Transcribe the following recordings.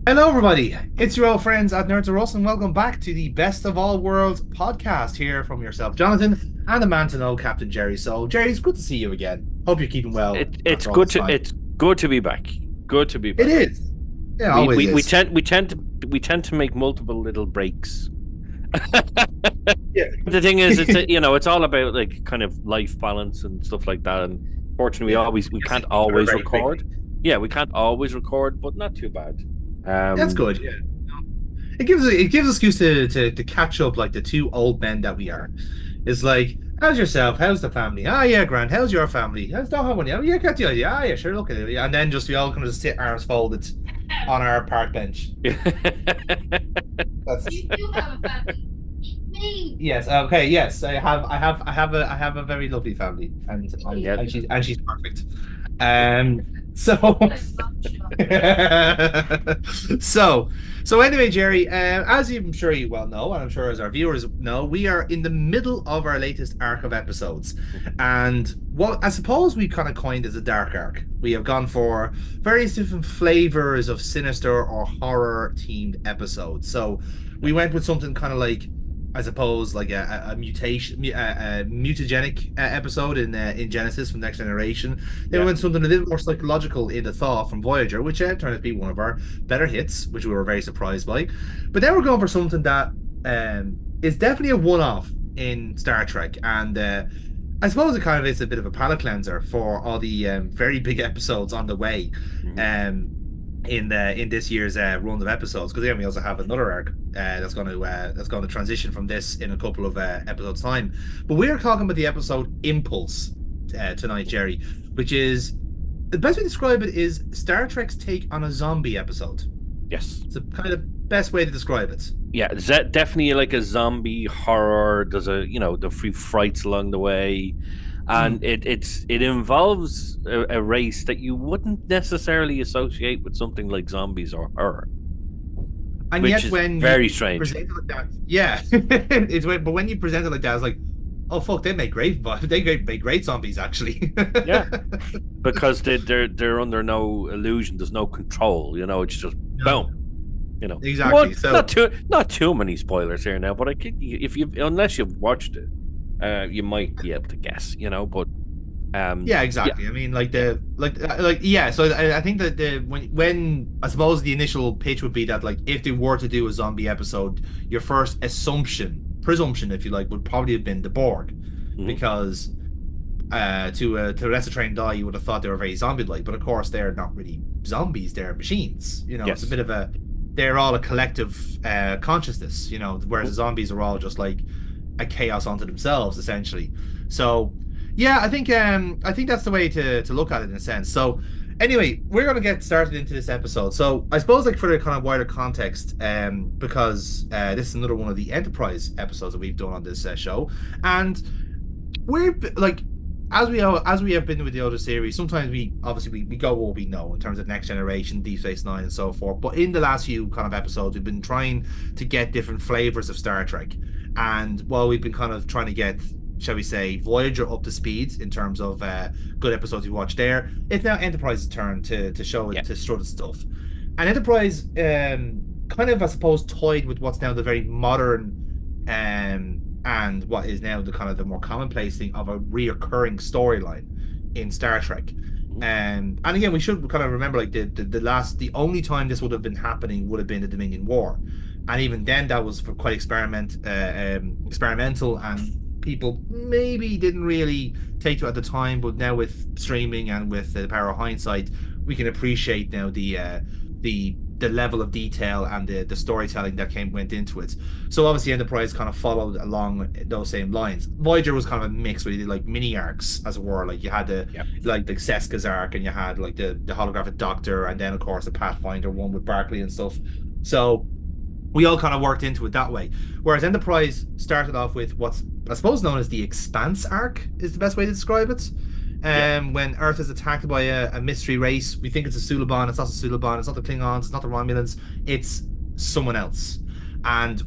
Hello, everybody. It's your old friends at Nerds of Us, and welcome back to the Best of All Worlds podcast here from yourself, Jonathan, and the man to know, Captain Jerry. So, Jerry, it's good to see you again. Hope you're keeping well It, it's after all good this to time. it's good to be back. Good to be It back. is. Yeah, We always we we is. tend we tend to we tend to make multiple little breaks. Yeah. The thing is, it's all about like kind of life balance and stuff like that. And fortunately, Yeah. we Yes, can't very, always very quickly. record. Yeah, we can't always record, but not too bad. That's Um, good. Yeah. It gives us excuse to catch up like the two old men that we are. It's like, how's yourself? How's the family? Ah, yeah, grand. How's your family? How's the how many? Oh, yeah, got the idea. Ah, yeah, sure. Look at it. And then just we all kind of just sit arms folded on our park bench. That's You do have a family. Me. yes. Okay. Yes, I have a very lovely family, and yeah, and she's perfect. Um. So. so so anyway, Jerry, as I'm sure you well know, and I'm sure as our viewers know, we are in the middle of our latest arc of episodes, and what I suppose we kind of coined as a dark arc. We have gone for various different flavors of sinister or horror themed episodes. So we went with something kind of like, I suppose, like a mutagenic episode in Genesis from Next Generation. Then we yeah. went something a little more psychological in the Thaw from Voyager, which turned out to be one of our better hits, which we were very surprised by. But then we're going for something that is definitely a one-off in Star Trek, and I suppose it kind of is a bit of a palate cleanser for all the very big episodes on the way. Mhm. Um, in this year's run of episodes, because again we also have another arc that's going to transition from this in a couple of episodes time. But we're talking about the episode Impulse tonight, Jerry, which is the best way to describe it is Star Trek's take on a zombie episode. Yes. It's the kind of best way to describe it. Yeah, is that definitely like a zombie horror? There's the free frights along the way, and Mm. it involves a race that you wouldn't necessarily associate with something like zombies or horror, And which yet is when you very strange. present it like that, yeah, but when you present it like that, it's like, oh fuck, they make great, but make great zombies actually. Yeah, because they're under no illusion. There's no control. It's just No, boom. Well, exactly. So not too many spoilers here now, but I could, if you unless you've watched it, you might be able to guess. But yeah, yeah, exactly. I mean, like yeah. So I think that the when I suppose the initial pitch would be that, like, if they were to do a zombie episode, your first presumption, if you like, would probably have been the Borg, mhm, because to a lesser trained eye, you would have thought they were very zombie-like, but of course they're not really zombies; they're machines. It's a yes, bit of a they're all a collective consciousness. Whereas the mhm, zombies are all just like a chaos unto themselves, essentially. So yeah, I think that's the way to look at it in a sense. So anyway, we're gonna get started into this episode. So I suppose, like, for the kind of wider context, because this is another one of the Enterprise episodes that we've done on this show, and we're like, as we have been with the other series, sometimes we obviously we go what we know in terms of Next Generation, Deep Space Nine, and so forth. But in the last few kind of episodes, we've been trying to get different flavors of Star Trek, and while we've been kind of trying to get, shall we say, Voyager up to speed in terms of good episodes we watched there, it's now Enterprise's turn to show it yeah, to strut its stuff. And Enterprise kind of, I suppose, toyed with what's now the very modern and what is now the kind of the more commonplace thing of a reoccurring storyline in Star Trek. mhm, And again, we should kind of remember, like, the only time this would have been happening would have been the Dominion War, and even then that was for quite experimental, and people maybe didn't really take to it at the time. But now with streaming and with the power of hindsight, we can appreciate now the level of detail and the storytelling that went into it. So obviously Enterprise kind of followed along those same lines. Voyager was kind of a mix where you did like mini arcs, as it were. Like, you had yeah, the Seska's arc, and you had like the holographic Doctor, and then of course the Pathfinder one with Barclay and stuff. So we all kind of worked into it that way. Whereas Enterprise started off with what's, I suppose, known as the Expanse arc, is the best way to describe it. yeah. When Earth is attacked by a mystery race, we think it's a Suliban. It's not a Suliban. It's not the Klingons. It's not the Romulans. It's someone else. And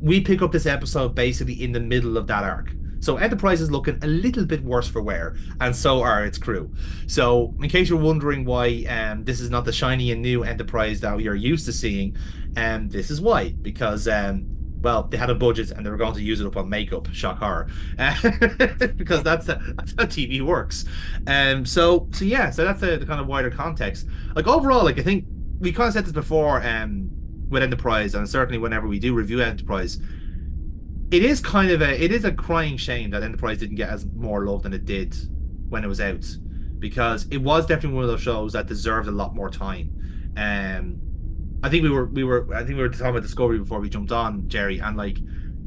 we pick up this episode basically in the middle of that arc. So Enterprise is looking a little bit worse for wear, and so are its crew. So, in case you're wondering why this is not the shiny and new Enterprise that you're used to seeing, this is why. Because well, they had a budget and they were going to use it up on makeup. Shock horror, because that's how TV works. So yeah, so that's the kind of wider context. Like overall, like I think we kind of said this before, with Enterprise, and certainly whenever we do review Enterprise, it is a crying shame that Enterprise didn't get as more love than it did when it was out, because it was definitely one of those shows that deserved a lot more time. I think I think we were talking about Discovery before we jumped on, Jerry, and like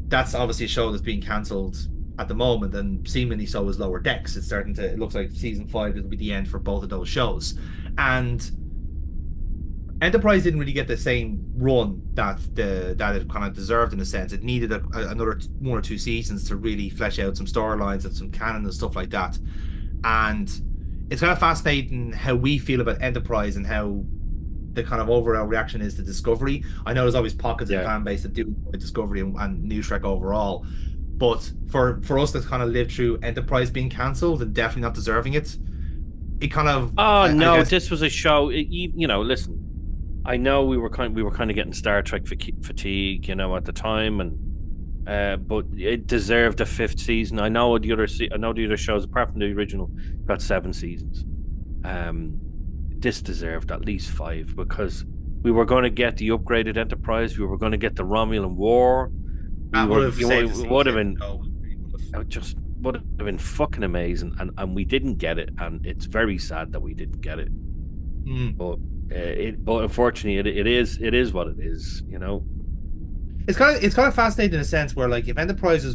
that's obviously a show that's being cancelled at the moment, and seemingly so is Lower Decks. It looks like season 5 will be the end for both of those shows, and Enterprise didn't really get the same run that it kind of deserved in a sense. It needed another 1 or 2 seasons to really flesh out some storylines and some canon and stuff like that. And it's kind of fascinating how we feel about Enterprise and how the kind of overall reaction is to Discovery. I know there's always pockets of fan base that do enjoy Discovery and New Trek overall, but for us to kind of live through Enterprise being cancelled and definitely not deserving it, it kind of no, this was a show. Listen, I know we were kind of getting Star Trek fatigue, at the time, and but it deserved a 5th season. I know the other shows apart from the original got 7 seasons. This deserved at least 5, because we were going to get the upgraded Enterprise. We were going to get the Romulan War. Would have been fucking amazing, and we didn't get it, and it's very sad that we didn't get it. But unfortunately, it is what it is. It's kind of fascinating in a sense where, like, if Enterprise was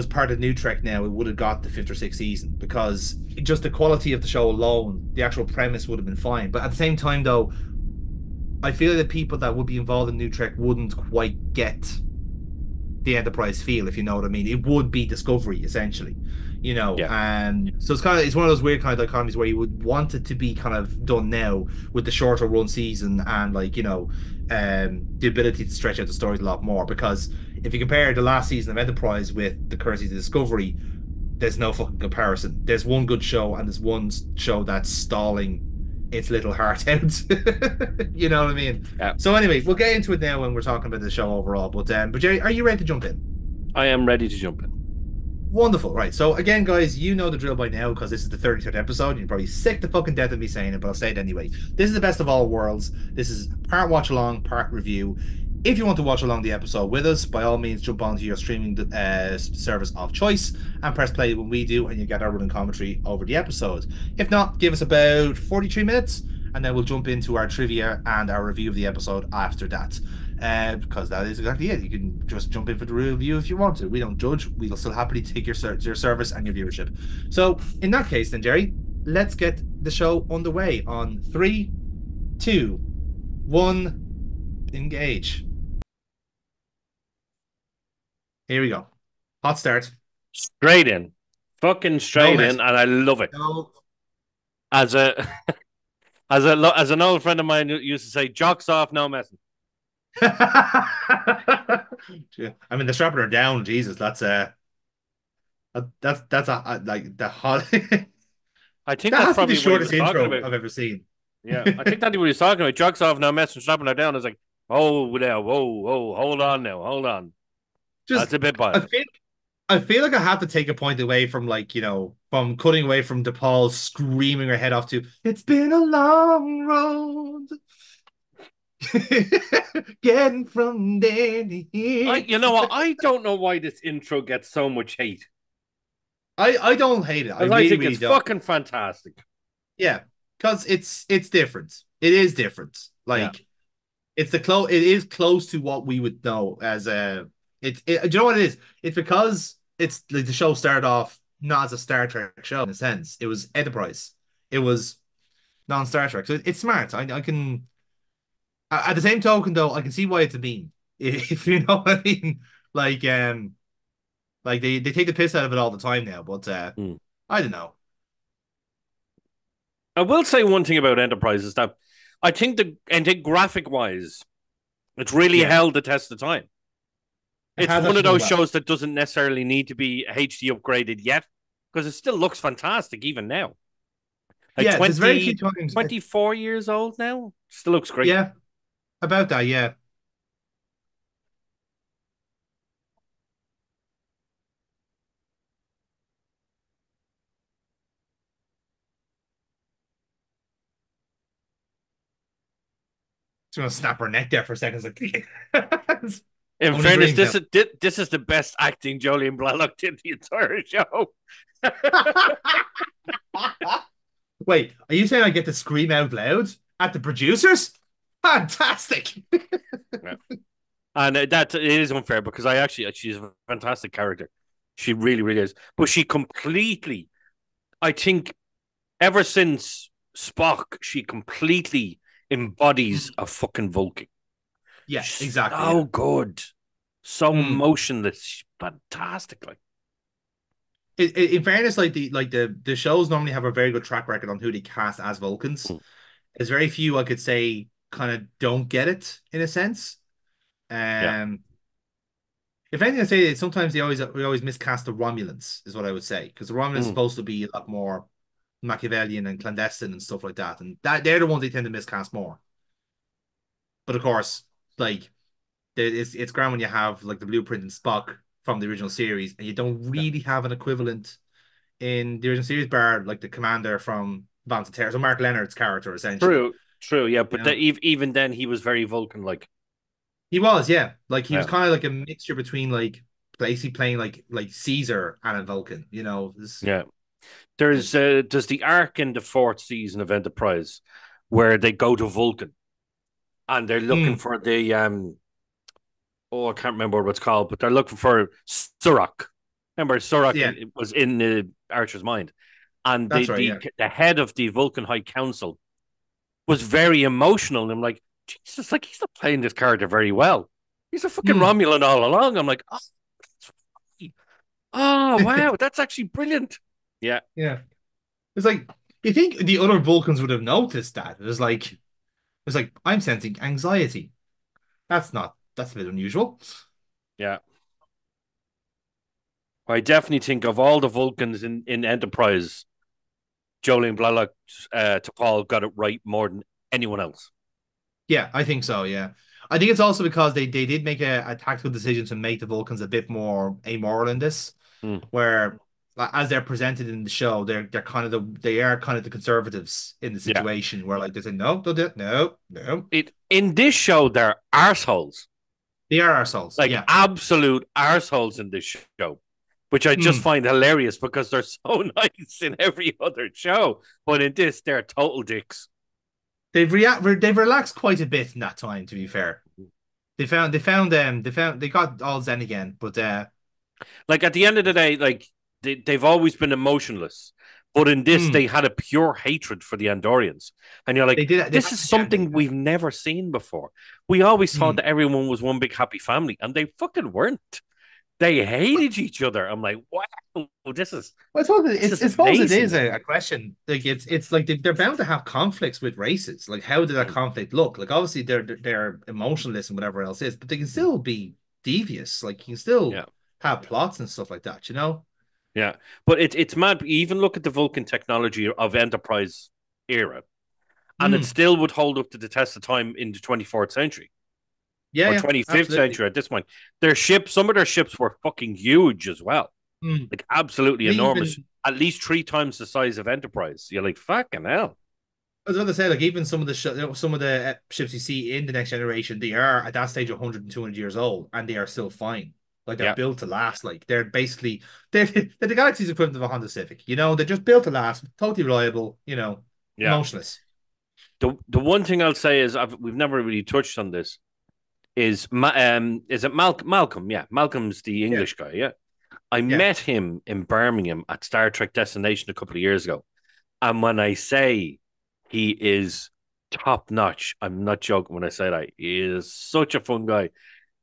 part of New Trek now, it would have got the 5th or 6th season, because just the quality of the show alone, the actual premise would have been fine. But at the same time, though, I feel that people that would be involved in New Trek wouldn't quite get the Enterprise feel, if you know what I mean. It would be Discovery essentially, and so it's one of those weird kind of dichotomies where you would want it to be kind of done now with the shorter run season and the ability to stretch out the stories a lot more, because if you compare the last season of Enterprise with the current season of Discovery, there's no fucking comparison. There's one good show and there's one show that's stalling its little heart out. You know what I mean? Yeah. So anyway, we'll get into it now when we're talking about the show overall. But Jerry, are you ready to jump in? I am ready to jump in. Wonderful. Right. So again, guys, you know the drill by now, because this is the 33rd episode. You're probably sick to fucking death of me saying it, but I'll say it anyway. This is the best of all worlds. This is part watch along, part review. If you want to watch along the episode with us, by all means, jump onto your streaming service of choice and press play when we do, and you get our running commentary over the episode. If not, give us about 43 minutes, and then we'll jump into our trivia and our review of the episode after that. Because that is exactly it. You can just jump in for the review if you want to. We don't judge. We'll still happily take your service and your viewership. So, in that case, then, Jerry, let's get the show underway on 3, 2, 1, engage. Here we go. Hot start. Straight in. Fucking straight in, and I love it. No. As an old friend of mine used to say, jocks off, no messing. I mean, the strapping her down, Jesus, that's a like the hot. I think that's probably the shortest intro about. I've ever seen. Yeah, I think that's what he's talking about. Jocks off, no messing, strapping her down. It's like, oh, now, whoa, hold on now, hold on. That's a bit bad. I feel like I have to take a point away from, from cutting away from DePaul screaming her head off to "It's been a long road." Getting from there to here. You know what? I don't know why this intro gets so much hate. I don't hate it. I think it's fucking fantastic. Yeah, because it's different. It is different. It is close to what we would know as a. Do you know what it is? It's because it's like the show started off not as a Star Trek show in a sense. It was Enterprise. It was non-Star Trek. So it's smart. I can. At the same token, though, I can see why it's a meme. If you know what I mean. Like they take the piss out of it all the time now, but I don't know. I will say one thing about Enterprise is that I think graphic wise, it's really held the test of time. It It's has one of actually done those well. shows that doesn't necessarily need to be HD upgraded yet because it still looks fantastic even now. Like Yeah, there's very few 20, times. 24 years old now. Still looks great. Yeah, about that. Yeah. Just gonna snap her neck there for a second. It's like In only fairness, dreams now. this is the best acting Jolene Blalock did the entire show. Wait, are you saying I get to scream out loud at the producers? Fantastic. Yeah. And that it is unfair because she's a fantastic character. She really, really is. But she completely, I think, ever since Spock, she completely embodies a fucking Vulcan. Yeah, She's exactly. so Yeah. good, so Mm. emotionless, she's fantastic. Like, In fairness, like the shows normally have a very good track record on who they cast as Vulcans. mm, There's very few I could say kind of don't get it in a sense. yeah, Um, if anything, I say is sometimes we always miscast the Romulans, is what I would say, because the Romulans are mm, supposed to be a lot more Machiavellian and clandestine and stuff like that, and that they're the ones they tend to miscast more. But of course, like it's grand when you have like the blueprint and Spock from the original series, and you don't yeah. really have an equivalent in the original series, bar like the commander from Bounty Terror, so Mark Leonard's character essentially. True, true, yeah. You But know, even then, he was very Vulcan. Like, he was, yeah, like he was yeah, kind of like a mixture between like basically playing like Caesar and a Vulcan. yeah. There's It's there's the arc in the fourth season of Enterprise where they go to Vulcan and they're looking mm, for the I can't remember what it's called, but they're looking for Surak. Remember, Surak yeah, was in the Archer's mind, and that's right, yeah. the head of the Vulcan High Council was very emotional. And I'm like, Jesus, like he's not playing this character very well. He's a fucking Mm. Romulan all along. I'm like, oh wow, that's actually brilliant. Yeah, Yeah. It's like you think the other Vulcans would have noticed that. It's like I'm sensing anxiety. That's a bit unusual. yeah. I definitely think of all the Vulcans in Enterprise, Jolene Blalock to Paul got it right more than anyone else. Yeah, I think so, yeah. I think it's also because they did make a tactical decision to make the Vulcans a bit more amoral in this, Mm. where like, as they're presented in the show, they are kind of the conservatives in the Yeah. situation where like they say no, don't do it, no, no. It in this show, they're arseholes. They are ourselves. Like Yeah. absolute arseholes in this show, which I just Mm. find hilarious because they're so nice in every other show. But in this, they're total dicks. They've relaxed quite a bit in that time, to be fair. They got all Zen again, but Like at the end of the day, like they've always been emotionless. But in this, mm, they had a pure hatred for the Andorians. And you're like, they this had is yeah, something we've never seen before. We always thought mm. that everyone was one big happy family, and they fucking weren't. They hated each other. I'm like, wow, Well, I suppose this is I suppose it is amazing. a question. Like it's like they're bound to have conflicts with races. Like how did that Mm. conflict look? Like obviously they're emotionless and whatever else is, but they can still be devious. Like you can still Yeah. have plots and stuff like that, you know? Yeah, but it's mad. Even look at the Vulcan technology of Enterprise era, and it Mm. still would hold up to the test of time in the 24th century Yeah, or yeah, 25th absolutely. century at this point. Their ships, some of their ships were fucking huge as well, Mm. like absolutely And enormous, even at least three times the size of Enterprise. You're like, fucking hell. I was about to say, like even some of the ships you see in the next generation, they are at that stage 100 and 200 years old, and they are still fine. Like they're Yeah, built to last. Like they're the galaxy's equivalent of a Honda Civic. They're just built to last, totally reliable. yeah. Emotionless. The one thing I'll say is we've never really touched on this. Is it Malcolm? Yeah, Malcolm's the Yeah, English guy. Yeah, I yeah. met him in Birmingham at Star Trek Destination a couple of years ago. And when I say he is top notch, I'm not joking when I say that. He is such a fun guy.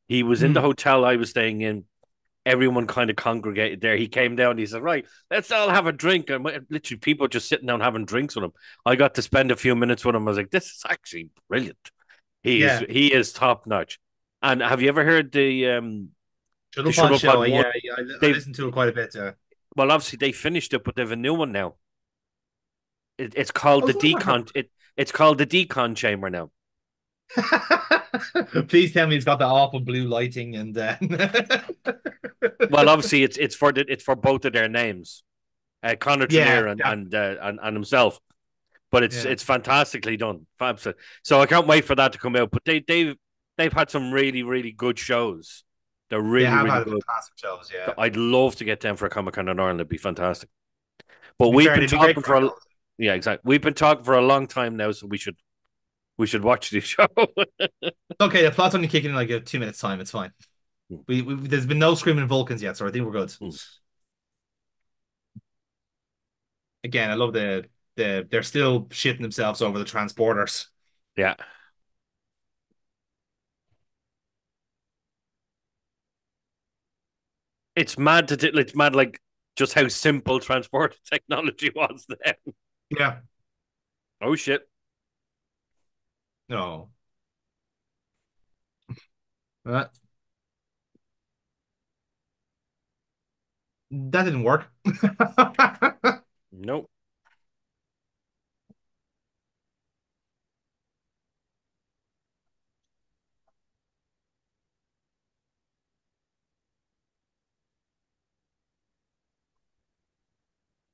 He was in the Mm. hotel I was staying in. Everyone kind of congregated there. He came down. He said, "Right, let's all have a drink." And literally, people just sitting down having drinks with him. I got to spend a few minutes with him. I was like, "This is actually brilliant." Yeah. He is top notch. And have you ever heard the Shuttle The Pod Shuttle Pod show. one. Yeah, I They've listened to it quite a bit. well, obviously they finished it, but they have a new one now. It's called Oh, the so have I heard. Decon. It's called the Decon Chamber now. Please tell me it's got the awful blue lighting and Well, obviously it's for both of their names, Connor yeah, Trenier yeah, and himself. But yeah. it's fantastically done. So I can't wait for that to come out. But they've had some really really good shows. They're They really have really had good. fantastic shows. Yeah. I'd love to get them for a Comic Con in Ireland. It'd be fantastic. But To be we've fair, been they'd be great talking for for adults. yeah, exactly. We've been talking for a long time now, so we should watch the show. Okay, the plot's only kicking in like a 2 minutes time. It's fine. We there's been no screaming Vulcans yet, so I think we're good. Again, I love they're still shitting themselves over the transporters. Yeah. It's mad like just how simple transport technology was then. Yeah. Oh shit. No. Uh, that didn't work. Nope.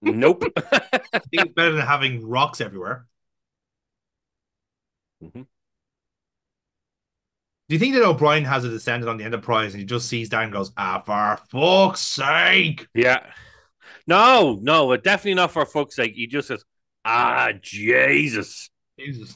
Nope. I think it's better than having rocks everywhere. Mhm. Do you think that O'Brien has a descendant on the Enterprise and he just sees that and goes, ah, for fuck's sake? Yeah. No, definitely not for fuck's sake. He just says, "Ah, Jesus, Jesus.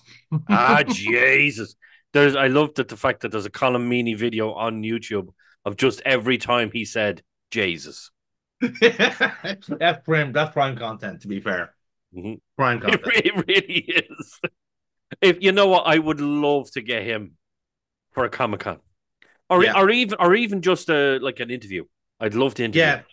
Jesus." I love that the fact that there's a Colin Meaney video on YouTube of just every time he said Jesus. That's prime content, to be fair. Mhm. Prime It, content. it really is. If you know what, I would love to get him for a Comic Con, Yeah. or even just like an interview. I'd love to interview him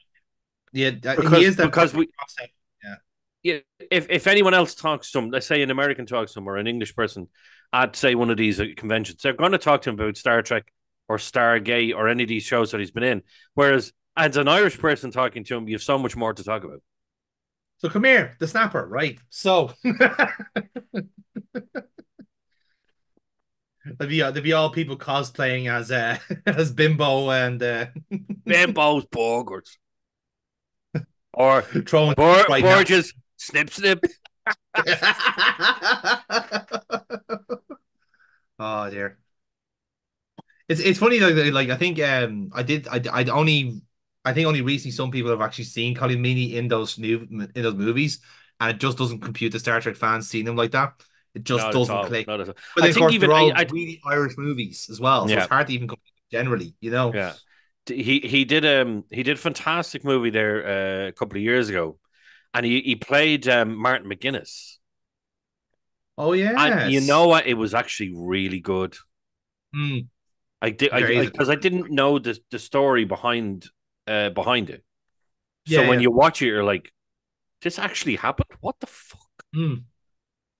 Yeah. Yeah. He because is that because perfect we concept. Yeah. yeah, if anyone else talks to him, let's say an American talks to him or an English person at say one of these conventions, they're going to talk to him about Star Trek or Stargate or any of these shows that he's been in. Whereas as an Irish person talking to him, you have so much more to talk about. So come here, the snapper, right? So there'd be all people cosplaying as as Bimbo and Bimbo's burgers or throwing right now. Borges snip snip. Oh dear. It's funny like I think I think only recently some people have actually seen Colin Meaney in those movies, and it just doesn't compute the Star Trek fans seeing him like that. It just Not at doesn't all. click. Not at all. But I then, of think course even they're all I really Irish movies as well, so yeah it's hard to even compete generally, you know. yeah. He did a fantastic movie there a couple of years ago, and he played Martin McGuinness. Oh And you yes. know what? It was actually really good. Mm, I did very easy. because I didn't know the story behind it. So Yeah, when yeah. you watch it, you're like, this actually happened? What the fuck? Mm,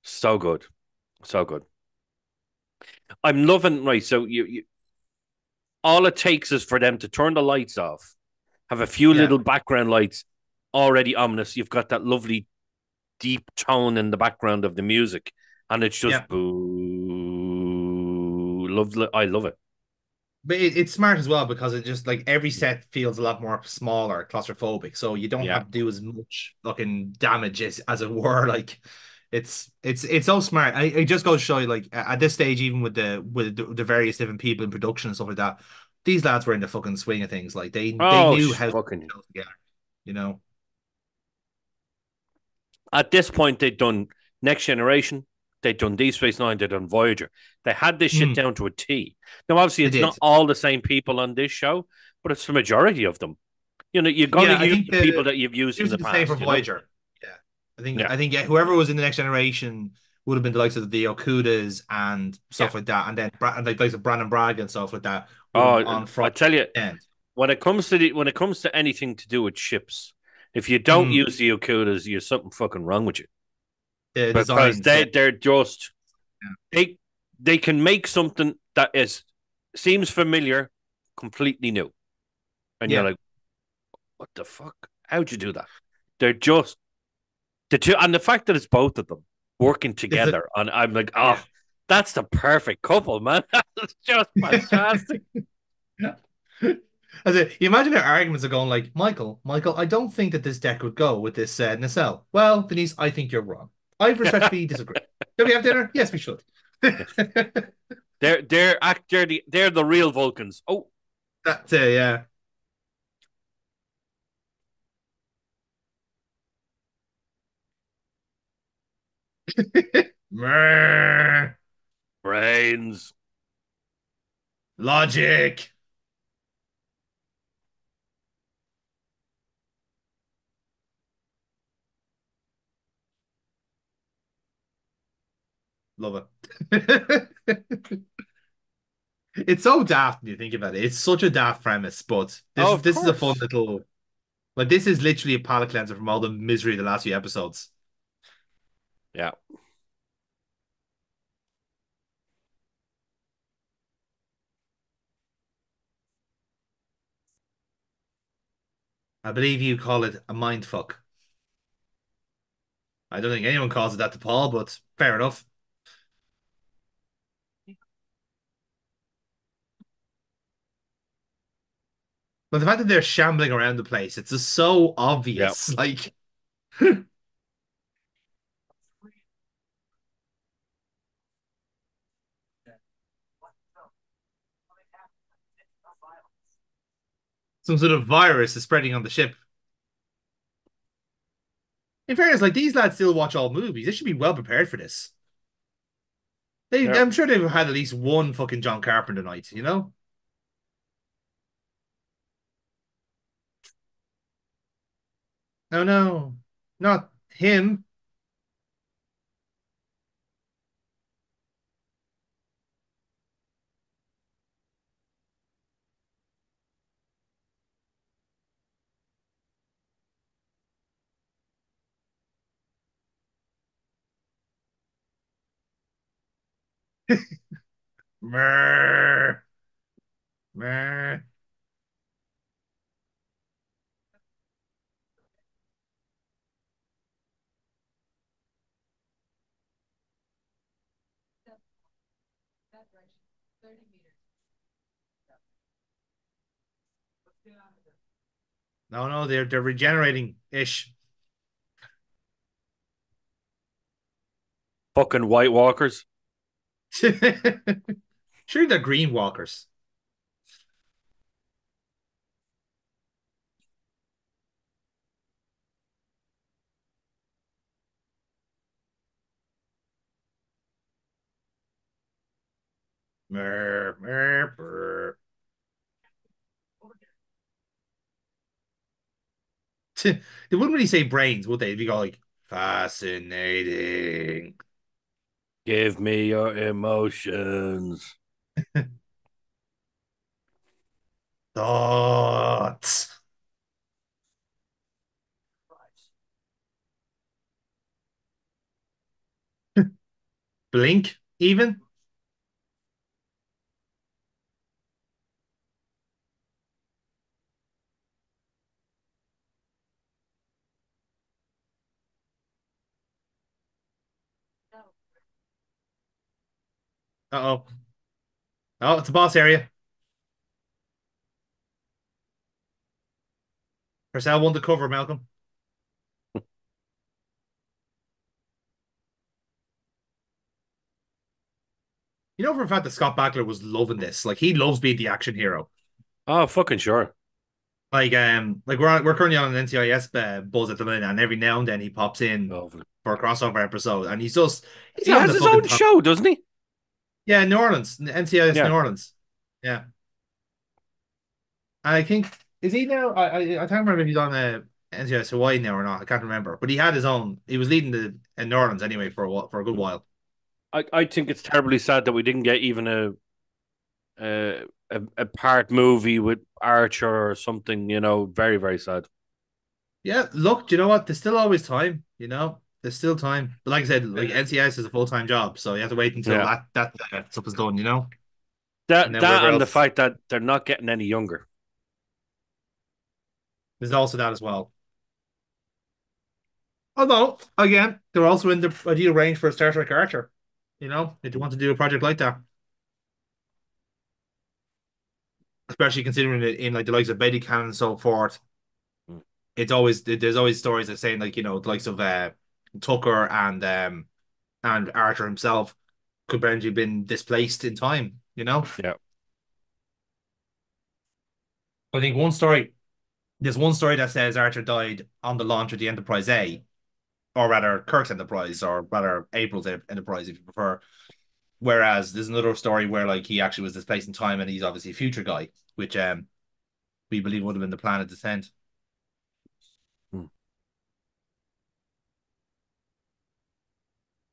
So good. So good. I'm loving right. So you all it takes is for them to turn the lights off, have a few yeah, little background lights already ominous. You've got that lovely deep tone in the background of the music, and it's yeah. just boo. I love it. But it's smart as well because it just like every set feels a lot more smaller, claustrophobic. So you don't Yeah. have to do as much fucking damage as it were. Like it's so smart. It just goes to show you like at this stage, even with the various different people in production and stuff like that, these lads were in the fucking swing of things. Like they Oh, knew how to put fucking. it together, you know. At this point, they'd done Next Generation, they'd done Deep Space Nine, they'd done Voyager. They had this shit Mm, down to a T. Now, obviously, they it's not did. all the same people on this show, but it's the majority of them. You're going to Yeah, I use think the people the that you've used in usually the the same for past, you know? Voyager. Yeah, I think Yeah. I think yeah, whoever was in the next generation would have been the likes of the Okudas and Yeah. stuff like that, and then and like likes of Brandon Bragg and stuff like that would have Oh, on I front tell you, end. when it comes to anything to do with ships, if you don't Mm, use the Okudas, you're something fucking wrong with you the because designs, yeah, they're just yeah. they they can make something that is seems familiar completely new. and you're Yeah. like, what the fuck? How'd you do that? They're just the two, and the fact that it's both of them working Is it? together, and I'm like, Yeah. oh, that's the perfect couple, man. That's just fantastic. As it, you imagine their arguments are going like, Michael, I don't think that this deck would go with this nacelle. Well, Denise, I think you're wrong. I respectfully disagree. Shall we have dinner? Yes, we should. They're the real Vulcans. Oh, That's yeah. Meh. brains. Logic. Love it. It's so daft when you think about it. It's such a daft premise, but this Oh, is of this is a fun course. little like this is literally a palate cleanser from all the misery of the last few episodes. Yeah. I believe you call it a mind fuck. I don't think anyone calls it that to Paul, but fair enough. But the fact that they're shambling around the place, it's just so Yeah. obvious. Like, some sort of virus is spreading on the ship. In fairness, like these lads still watch all movies. They should be well prepared for this. Yeah. I'm sure they've had at least one fucking John Carpenter night, you know? No, no, not him. Meh, meh. No, no, they're regenerating ish. Fucking White Walkers. Sure, they're green walkers. Mer, mer, mer. They wouldn't really say brains, would they? They'd be go like fascinating Give me your emotions. thoughts. Blink, even. Uh-oh. Oh, it's a boss area. Purcell won the cover, Malcolm. You know for a fact that Scott Bakula was loving this. Like he loves being the action hero. Oh, fucking sure. Like we're currently on an NCIS buzz at the minute, and every now and then he pops in Oh, for a crossover episode, and he's he having has the his fucking own time. show, doesn't he? Yeah, New Orleans, NCIS New Yeah. Orleans. Yeah, and I think is he now? I can't remember if he's on NCIS Hawaii now or not. I can't remember, but he had his own. He was leading the in New Orleans anyway for for a good while. I think it's terribly sad that we didn't get even a part movie with Archer or something, very, very sad. Yeah, look, do you know what? There's still always time. You know, there's still time. But like I said, like NCIS is a full-time job, so you have to wait until Yeah. that stuff is done. You know, and That then whatever that and the else. fact that they're not getting any younger. There's also that as well. Although, again, they're also in the ideal range for a Star Trek Archer. If you want to do a project like that, especially considering it in like the likes of Betty Cannon and so forth, Mm. there's always stories that saying like the likes of Tucker and Archer himself could potentially been displaced in time. Yeah. I think there's one story that says Archer died on the launch of the Enterprise A, or rather Kirk's Enterprise, or rather April's Enterprise, if you prefer. Whereas there's another story where like he actually was displaced in time, and he's obviously a future guy, which we believe would have been the planet descent. Mm.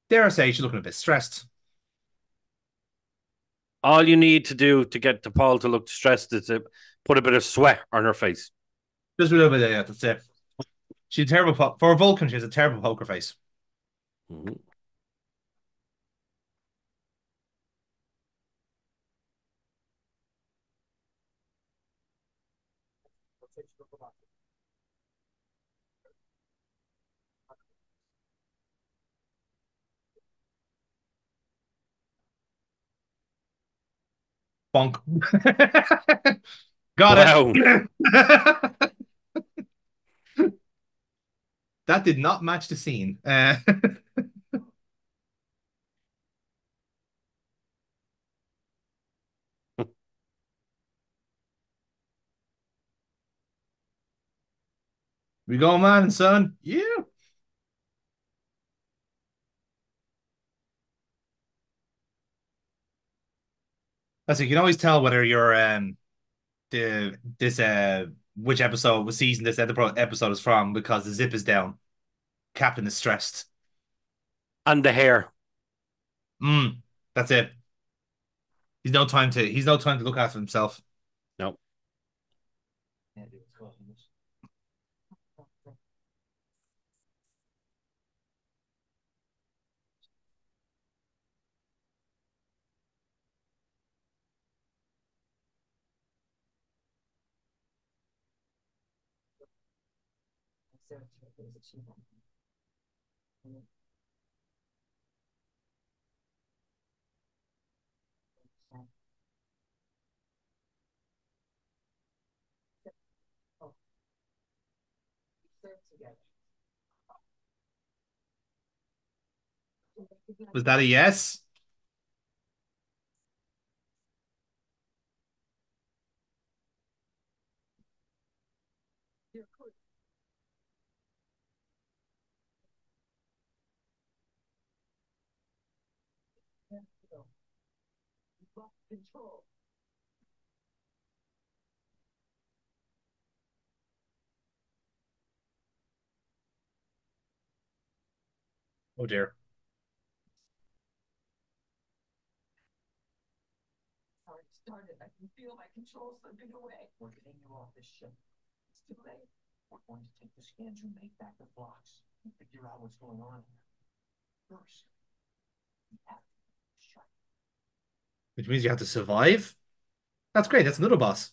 Dare I say, she's looking a bit stressed. All you need to do to get to Paul to look stressed is to put a bit of sweat on her face. Just a little bit of that. That's it. She's terrible for a Vulcan. She has a terrible poker face. Mm-hmm. Bonk. Got Wow. it. That did not match the scene. We go, man, son. Yeah. That's it. You can always tell whether you're the this which episode, what season this episode is from because the zip is down. Captain is stressed. And the hair. That's it. He's no time to look after himself. No. Was that a yes? Oh dear. Which means you have to survive. That's great. That's another boss.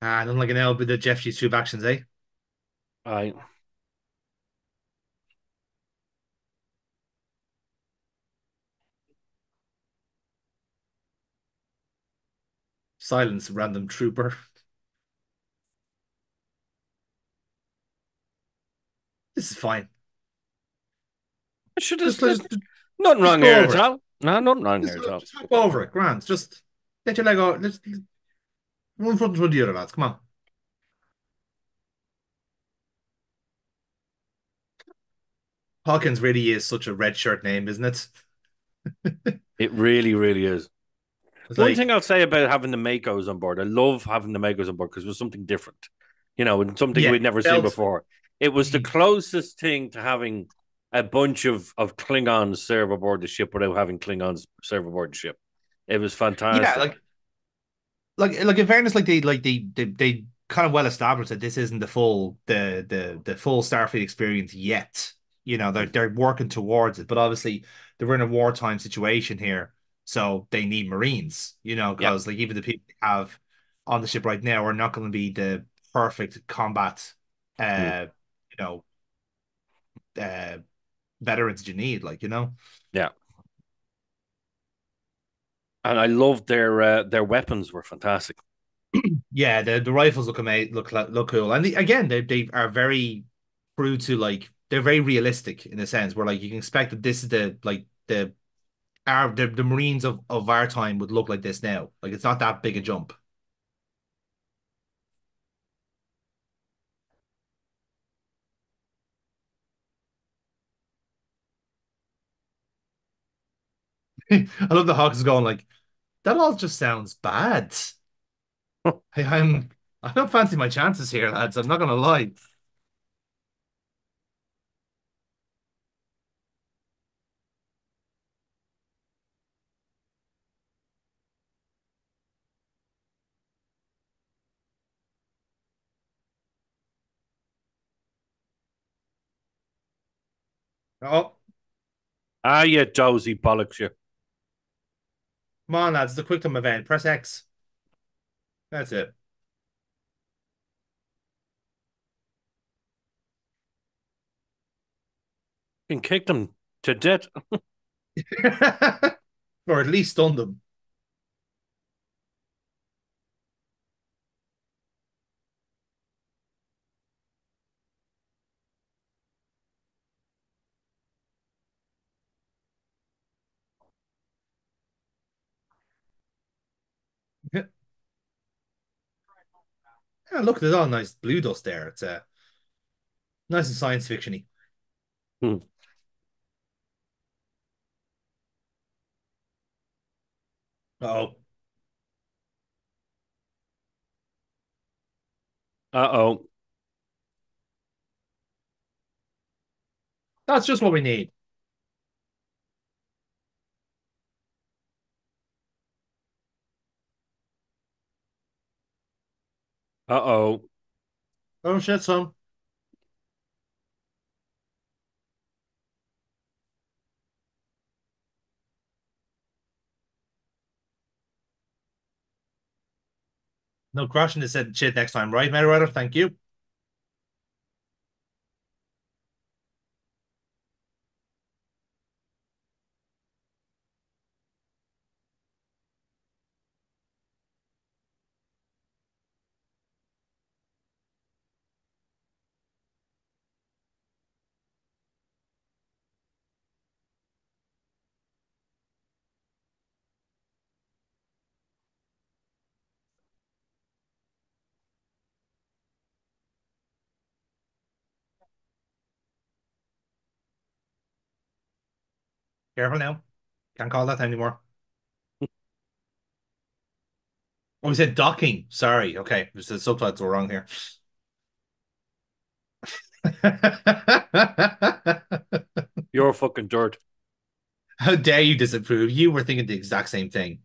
Ah, nothing like an L with the Jeff She's tube actions, eh? I Silence, random trooper. This is fine. should Just, have just, nothing just wrong go here over at it. all. No, nothing wrong here Just, at all. just hop over it, Grant. Just let your leg out. Let's one front one the other, lads. Come on. Hawkins really is such a red shirt name, isn't it? It really, really is. It's One like, thing I'll say about having the Makos on board, I love having the Makos on board because it was something different, and something yeah, we'd never seen felt before. It was the closest thing to having a bunch of Klingons serve aboard the ship without having Klingons serve aboard the ship. It was Yeah, fantastic. like in fairness, like they kind of well established that this isn't the full Starfleet experience yet. You know, they're working towards it, but obviously they're in a wartime situation here, so they need Marines. You know, Yeah. because like even the people they have on the ship right now are not going to be the perfect combat, Mm. uh, you know, uh, veterans you need. Like you know. Yeah. And I loved their weapons were fantastic. Yeah, the rifles look cool, and again they are very true to like they're very realistic in a sense where like you can expect that this is the like the Marines of our time would look like this now. Like it's not that big a jump. I love the Hawks going like that all just sounds bad. Hey, I don't fancy my chances here, lads. I'm not gonna lie. Oh, Ah, yeah, Josie bollocks you. come on, lads, it's a quick time event. Press X. That's it. And kicked them to death. Or at least stun them. Yeah, look, there's all nice blue dust there. It's nice and science fictiony. Hmm. Oh, Uh-oh. that's just what we need. Uh-oh. Oh shit, son. No crashing this shit next time, right, Meta? Thank you. Careful now. Can't call that anymore. Oh, we said docking. Sorry. Okay. The subtitles were wrong here. You're fucking dirt. How dare you disapprove? You were thinking the exact same thing.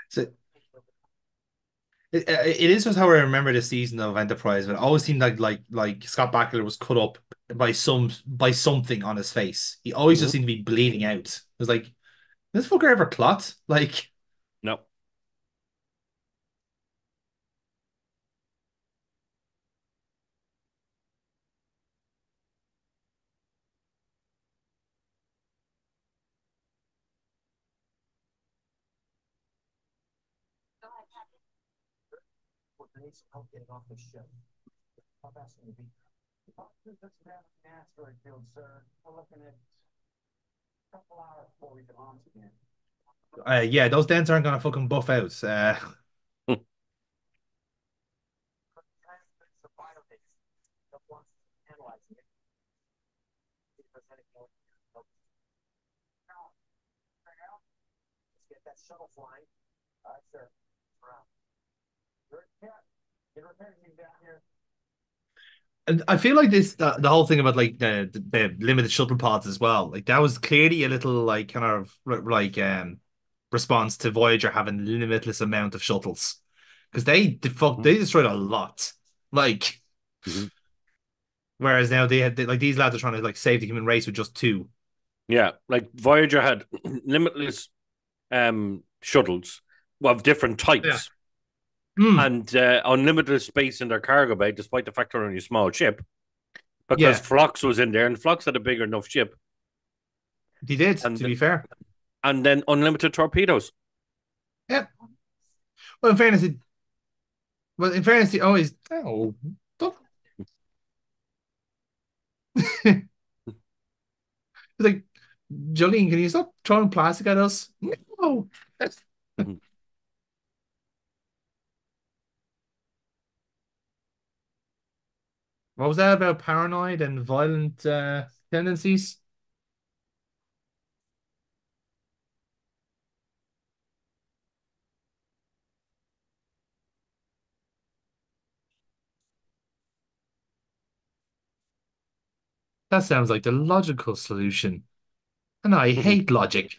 So it is just how I remember the season of Enterprise, but it always seemed like Scott Bakula was cut up by something on his face. He always just Mhm. seemed to be bleeding out. It was like, this fucker ever clot? Like, No. Yeah, those dents aren't gonna fucking buff out. And I feel like this the whole thing about like the limited shuttle pods as well. Like that was clearly a little like kind of like response to Voyager having limitless amount of shuttles because they destroyed a lot. Like Mhm. whereas now like these lads are trying to like save the human race with just two. Yeah, like Voyager had limitless shuttles of different Yeah. types Hmm. and unlimited space in their cargo bay, despite the fact they're only a small ship, because Yeah, Phlox was in there, and Phlox had a bigger enough ship, he did, to and be fair. then unlimited torpedoes. Yeah. Well, in fairness, he always oh don't like Jolene, can you stop throwing plastic at us? No. Mhm. What was that about paranoid and violent tendencies? That sounds like the logical solution. And I hate logic.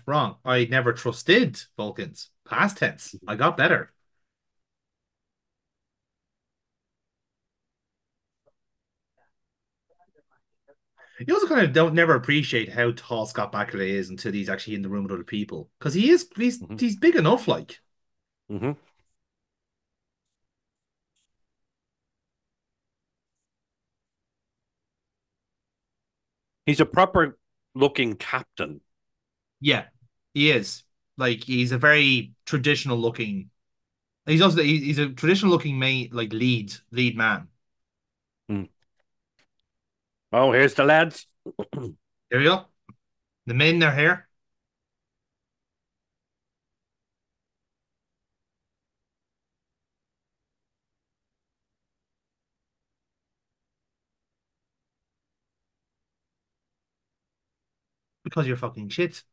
Wrong. I never trusted Vulcans. Past tense. I got better. You also kind of don't never appreciate how tall Scott Bakula is until he's actually in the room with other people. Because he's big enough, like. Mhm. He's a proper looking captain. Yeah, he is. Like he's a very traditional looking. He's a traditional looking main like lead man. Mm. Oh, here's the lads. Here we go. The men are here because you're fucking shit.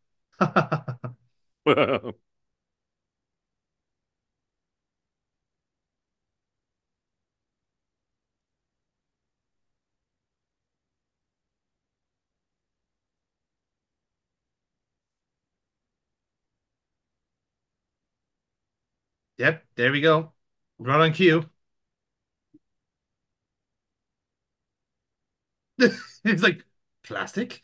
Yep, there we go. Right on cue. It's like plastic.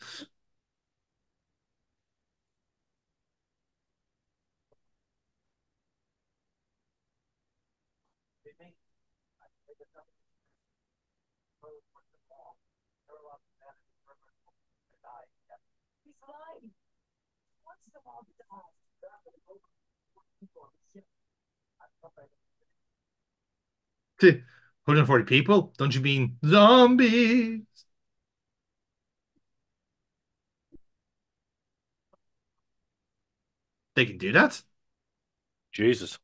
Ph, 140 people? Don't you mean zombies? They can do that. Jesus.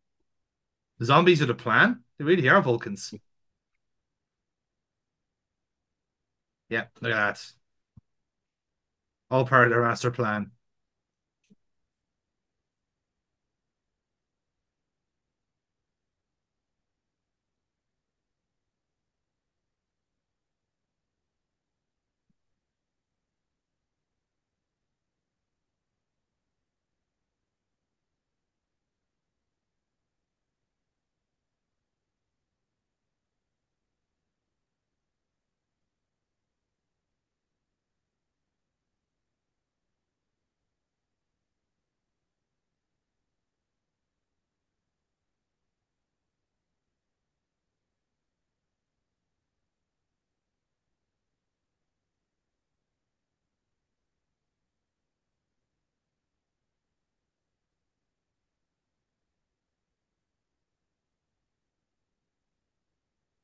The zombies are the plan. They really are Vulcans. Yeah, look at that. All part of their master plan.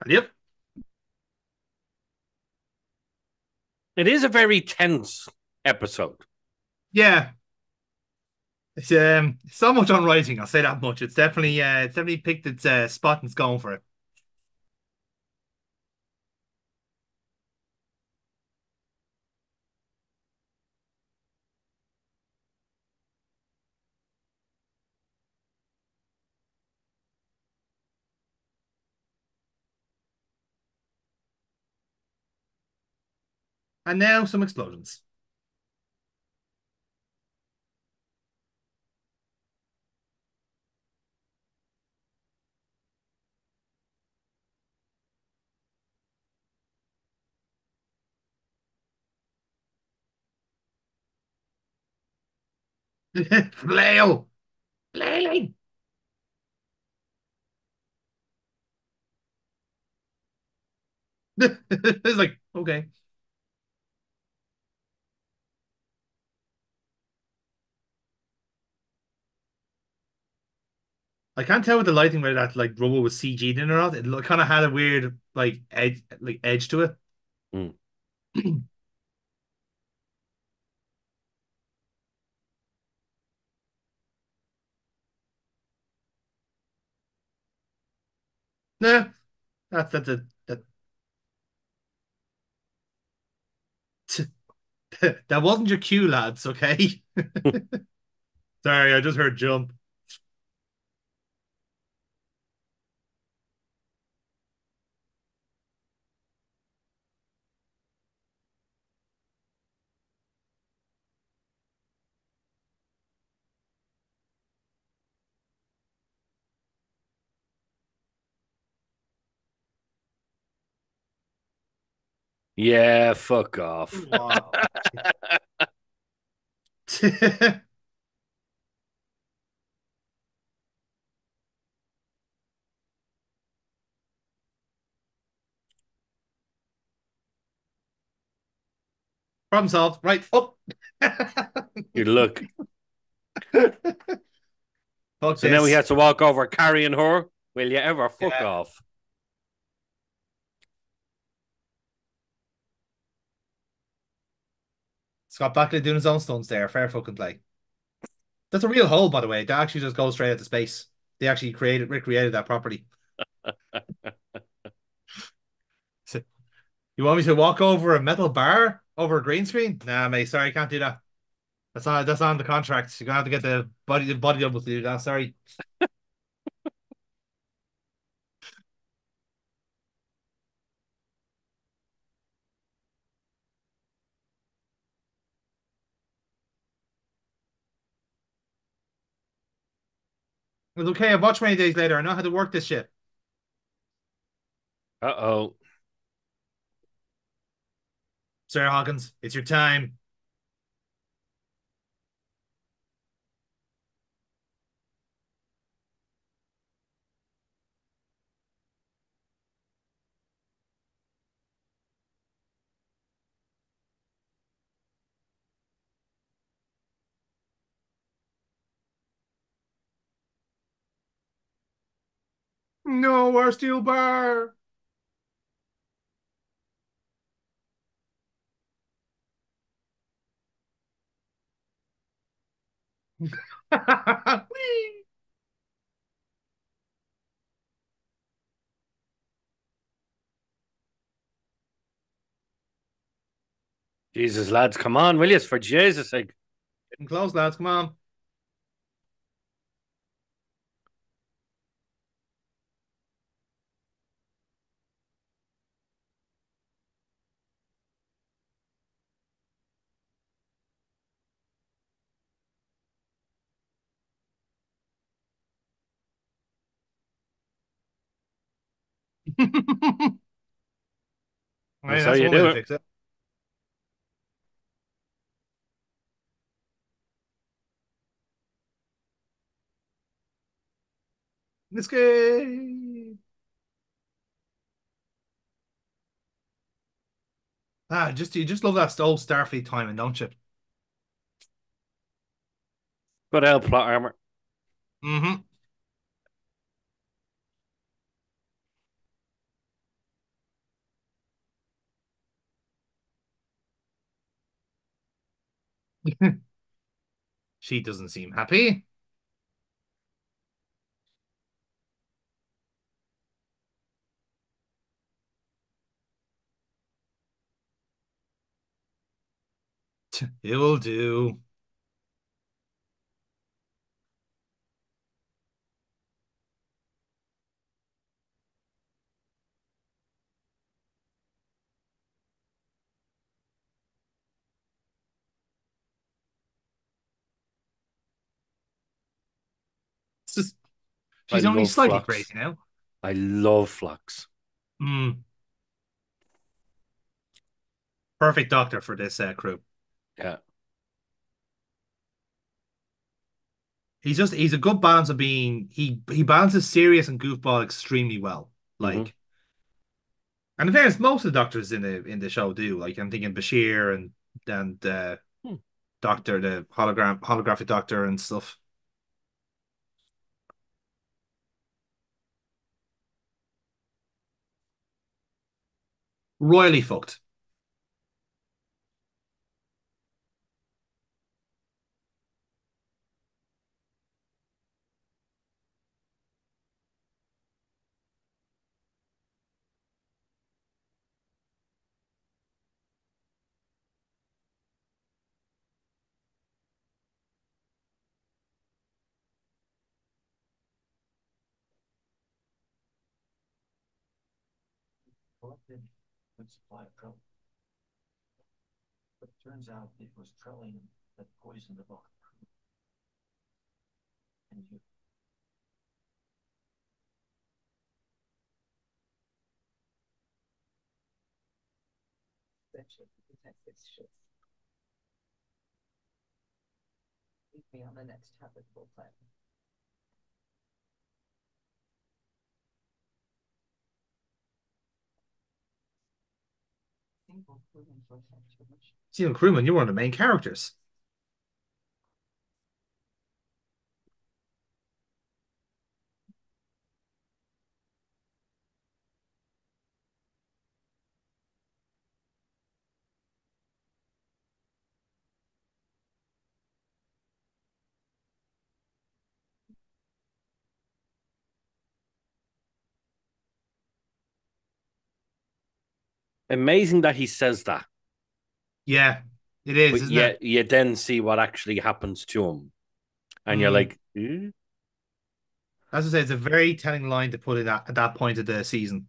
Yep. It is a very tense episode. Yeah. It's so much on writing, I'll say that much. It's definitely picked its spot and it's going for it. And now some explosions. Flail! Flailing! It's like, okay. I can't tell with the lighting whether that like rubble was CG'd in or not. It kind of had a weird edge to it. Mm. Nah, that's a that that wasn't your cue, lads. Okay. Sorry, I just heard jump. Yeah, fuck off. Wow. Problem solved. Right. Oh. You look. Fuck So now he this. has to walk over carrying her. Will you ever fuck Yeah. off? Scott Bakula doing his own stunts there. Fair fucking play. That's a real hole, by the way. That actually just goes straight into space. They actually recreated that property. So, you want me to walk over a metal bar over a green screen? Nah, mate. Sorry, I can't do that. That's on the contract. You're gonna have to get the body double to do that. Sorry. It's okay. I've watched many days later. I know how to work this shit. Uh oh. Sarah Hawkins, it's your time. No, our steel bar. Whee! Jesus, lads, come on, will you? For Jesus' sake. Getting close, lads. Come on. Right, That's how that's you one way do to it. fix it. Escape. Just you just love that old Starfleet timing, don't you? Good hell, plot armor. Mm-hmm. She doesn't seem happy. It will do. It's just, I she's only love slightly Flux. crazy now. I love Flux. Mm, perfect doctor for this crew. Yeah. He's a good balance of being he balances serious and goofball extremely well. Hmm. Like, and in fairness, most of the doctors in the show do. Like, I'm thinking Bashir and Doctor, the holographic doctor and stuff. Royally fucked. Stephen Crewman, you're one of the main characters. Amazing that he says that, Yeah, it is, but isn't it? yet you then see what actually happens to him, and you're Mm. like, eh? As I say, it's a very telling line to put in at that point of the season.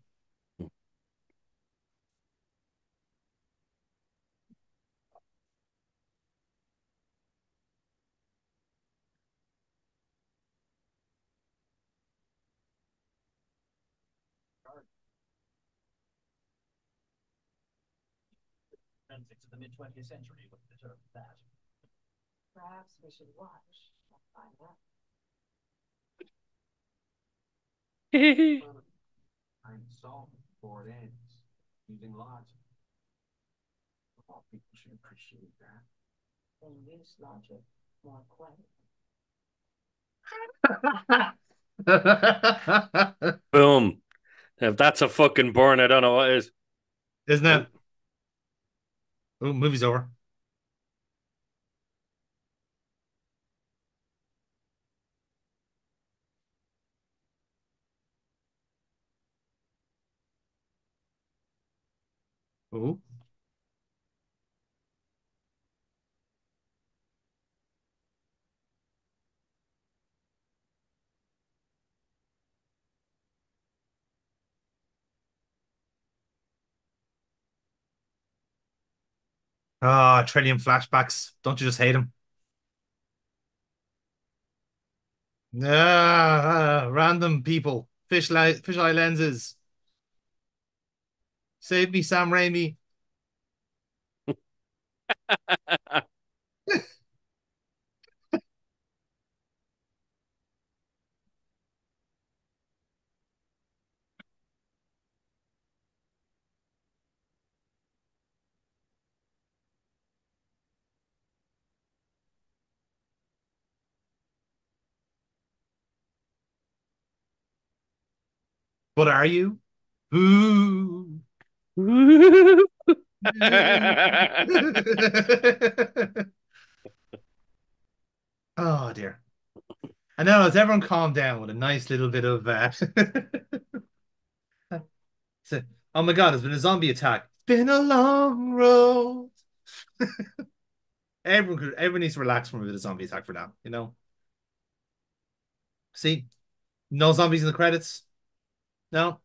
Boom. If that's a fucking burn, I don't know what is. Isn't Oh, it? Oh, movie's over. Oh. Ah, Trillium flashbacks. Don't you just hate them? Random people. Fisheye lenses. Save me, Sam Raimi. What are you? Ooh. No, let's everyone calm down with a nice little bit of so- oh my God, there's been a zombie attack. It's been a long road. Everyone needs to relax from a bit of zombie attack for now, you know? See? No zombies in the credits. No,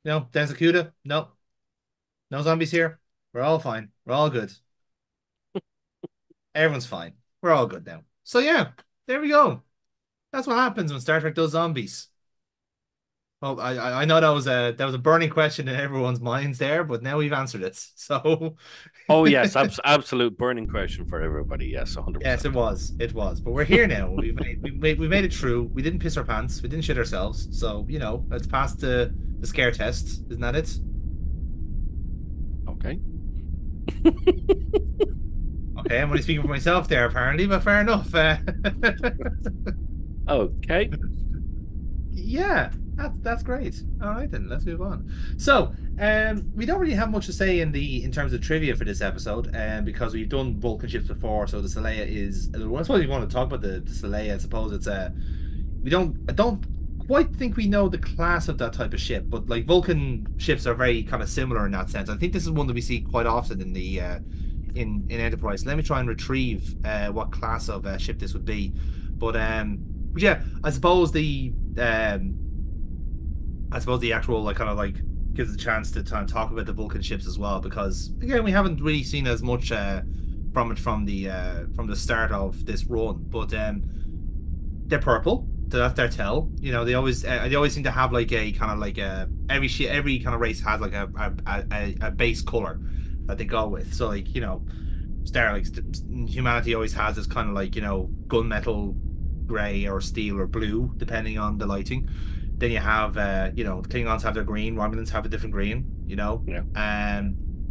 no, Denzakuda. No, no zombies here. We're all fine. We're all good. Everyone's fine. We're all good now. So yeah, there we go. That's what happens when Star Trek does zombies. Well, I know that was a burning question in everyone's minds there, but now we've answered it. So Oh yes, absolute burning question for everybody. Yes, yes, 100%. it was. It was. But we're here now. We made it through. We didn't piss our pants. We didn't shit ourselves. So, you know, let's pass the scare test. Isn't that it? Okay. Okay, I'm only speaking for myself there, apparently, but fair enough. Okay. Yeah, that's great. All right then, let's move on. So, we don't really have much to say in terms of trivia for this episode, because we've done Vulcan ships before. So the Saleya is. I suppose you want to talk about the Saleya. I suppose it's I don't quite think we know the class of that type of ship, but like Vulcan ships are very kind of similar in that sense. I think this is one that we see quite often in the in Enterprise. Let me try and retrieve what class of ship this would be, but yeah, I suppose the actual like kind of like gives a chance to try and talk about the Vulcan ships as well, because again we haven't really seen as much from it from the start of this run, but they're purple. So that's their tell. You know, they always seem to have like a kind of like every kind of race has like a base color that they go with. So like, you know, humanity always has this kind of like, you know, gunmetal gray or steel or blue depending on the lighting. Then you have you know, the Klingons have their green, Romulans have a different green, you know. Yeah.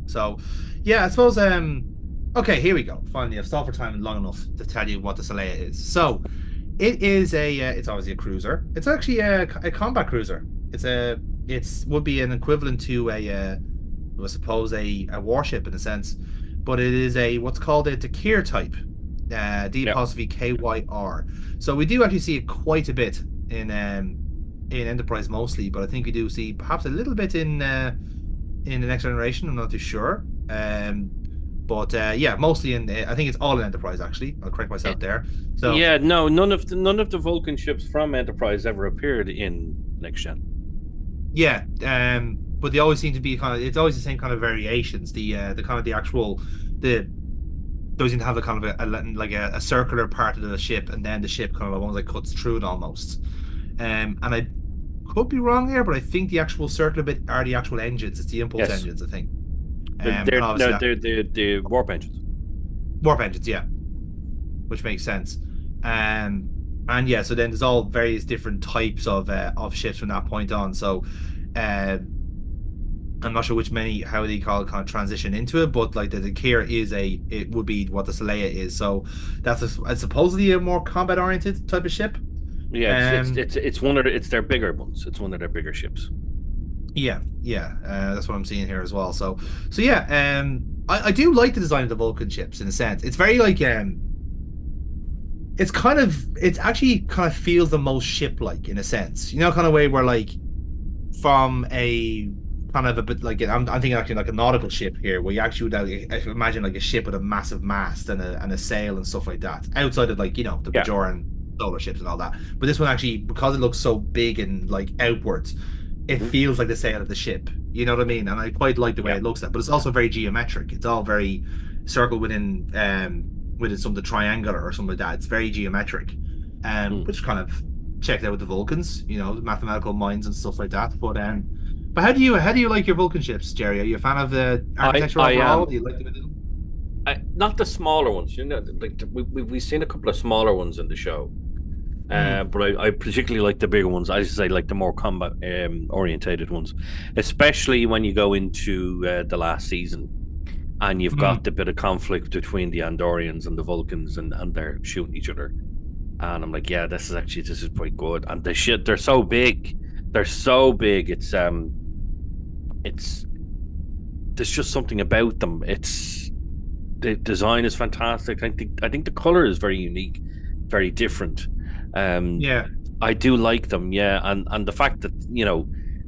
So yeah, I suppose okay, here we go. Finally, I've stalled for time long enough to tell you what the Saleya is. So it is it's obviously a cruiser. It's actually a combat cruiser. It's would be an equivalent to I suppose a warship in a sense, but it is a what's called a Dakir type, D Yeah. apostrophe KYR. So we do actually see it quite a bit in Enterprise mostly, but I think we do see perhaps a little bit in the Next Generation. I'm not too sure. But yeah, mostly in I think it's all in Enterprise actually. I'll correct myself there. So Yeah, no, none of the Vulcan ships from Enterprise ever appeared in Next Gen. yeah, but they always seem to be kind of it's always the same kind of variations. The kind of the actual the those seem to have a kind of like a circular part of the ship, and then the ship kind of almost like cuts through it almost. And I could be wrong here, but I think the actual circular bit are the actual engines. It's the impulse Yes. engines, I think. They're And obviously the warp engines. warp engines, yeah, which makes sense. And yeah, so then there's all various different types of ships from that point on. So, I'm not sure how they call it kind of transition into it, but like the Kira it would be what the Saleya is. So that's supposedly a more combat oriented type of ship. Yeah, it's their bigger ones. It's one of their bigger ships. Yeah, yeah, that's what I'm seeing here as well. So yeah, I do like the design of the Vulcan ships in a sense. It's very like it's actually kind of feels the most ship-like in a sense. You know, kind of way where like from a kind of a bit like I'm thinking actually like a nautical ship here, where you actually would imagine like a ship with a massive mast and a sail and stuff like that. Outside of like, you know, the Yeah. Bajoran solar ships and all that, but this one actually, because it looks so big and like outwards, it Mhm. feels like the sail of the ship. You know what I mean? And I quite like the way Yeah. it looks at, but it's also very geometric. It's all very circled within something triangular or something like that. It's very geometric, which kind of checked out with the Vulcans, you know, mathematical minds and stuff like that. But how do you like your Vulcan ships, Jerry? Are you a fan of the architecture I overall? am. Do you like the Not the smaller ones, you know, like we've seen a couple of smaller ones in the show, but I particularly like the bigger ones. I say like the more combat orientated ones, especially when you go into the last season and you've got the bit of conflict between the Andorians and the Vulcans, and they're shooting each other. And I'm like, yeah, this is quite good. And they're so big, it's there's just something about them. The design is fantastic. I think the color is very unique, very different. Yeah. I do like them, yeah, and the fact that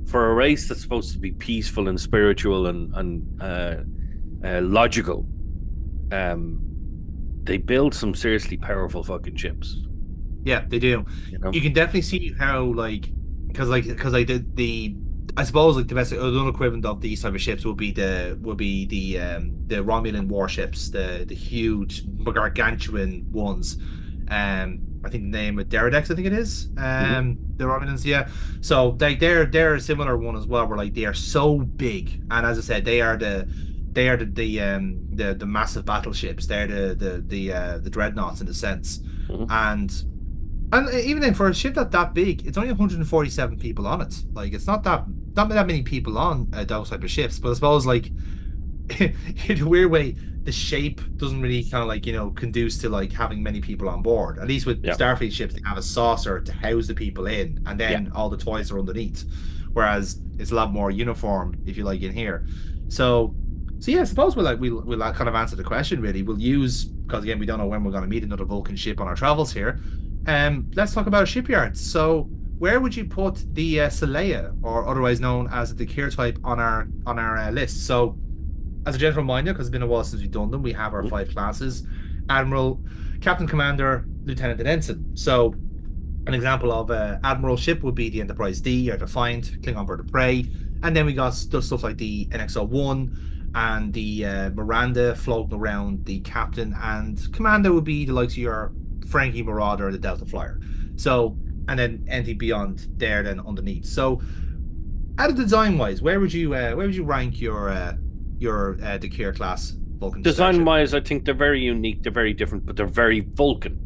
for a race that's supposed to be peaceful and spiritual and logical, um, they build some seriously powerful fucking ships. Yeah, they do. You know, You can definitely see how because the I suppose like the best another equivalent of these type of ships would be the Romulan warships, the huge gargantuan ones. I think the name of Deridex, I think it is. hmm The Romulans, yeah. So they're a similar one as well, where like they are so big, and as I said, they are the massive battleships. They're the dreadnoughts in a sense, hmm and even then, for a ship that big, it's only 147 people on it. Like, it's not that many people on those type of ships. But I suppose, like, in a weird way, the shape doesn't really kind of like conduce to like having many people on board. At least with yeah, Starfleet ships, they have a saucer to house the people in, and yeah. then all the toys are underneath. Whereas it's a lot more uniform, if you like, in here. So, so yeah, I suppose we'll kind of answer the question really. We'll use because again we don't know when we're going to meet another Vulcan ship on our travels here. Let's talk about shipyards. So, where would you put the Saleya, or otherwise known as the Kier type, on our list? So, as a general reminder, because it's been a while since we've done them, we have our Mhm. five classes: Admiral, Captain, Commander, Lieutenant, and Ensign. So, an example of Admiral ship would be the Enterprise D or Defiant, Klingon Bird of Prey, and then we got stuff like the NX-01 and the Miranda floating around the Captain, and Commander would be the likes of your Frankie Marauder or the Delta Flyer. So, and then anything beyond there, then underneath. So, out of design wise, where would you rank your Dakir class Vulcan Design starship? wise, I think they're very unique. They're very different, but they're very Vulcan.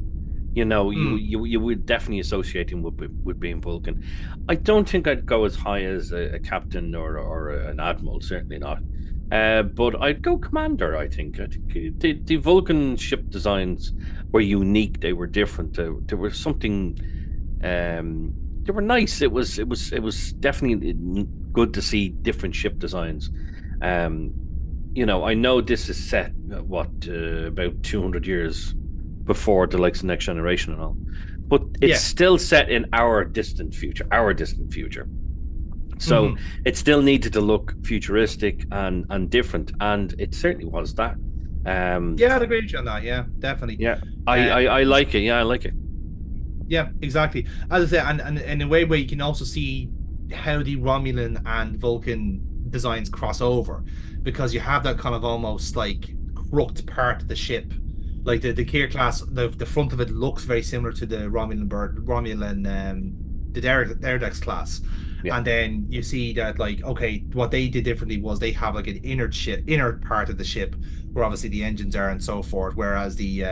You Hmm. you you would definitely associate him with being Vulcan. I don't think I'd go as high as a captain or an admiral. Certainly not. But I'd go commander. I think the Vulcan ship designs were unique. They were different. There was something. They were nice. It was definitely good to see different ship designs. Um, I know this is set about 200 years before the likes of Next Generation and all, but it's Yeah. still set in our distant future. Our distant future. So Hmm. it still needed to look futuristic and different, and it certainly was that. Um, Yeah, I'd agree with you on that. Yeah, definitely. yeah, I, Uh, I I like it. Yeah, I like it. Yeah, exactly. As I say, and in a way where you can also see how the Romulan and Vulcan designs cross over, because you have that kind of almost like crooked part of the ship, like the Kier class. The front of it looks very similar to the the Deredex class, Yeah, and then you see that like okay, what they did differently was they have like an inner part of the ship where obviously the engines are and so forth, whereas the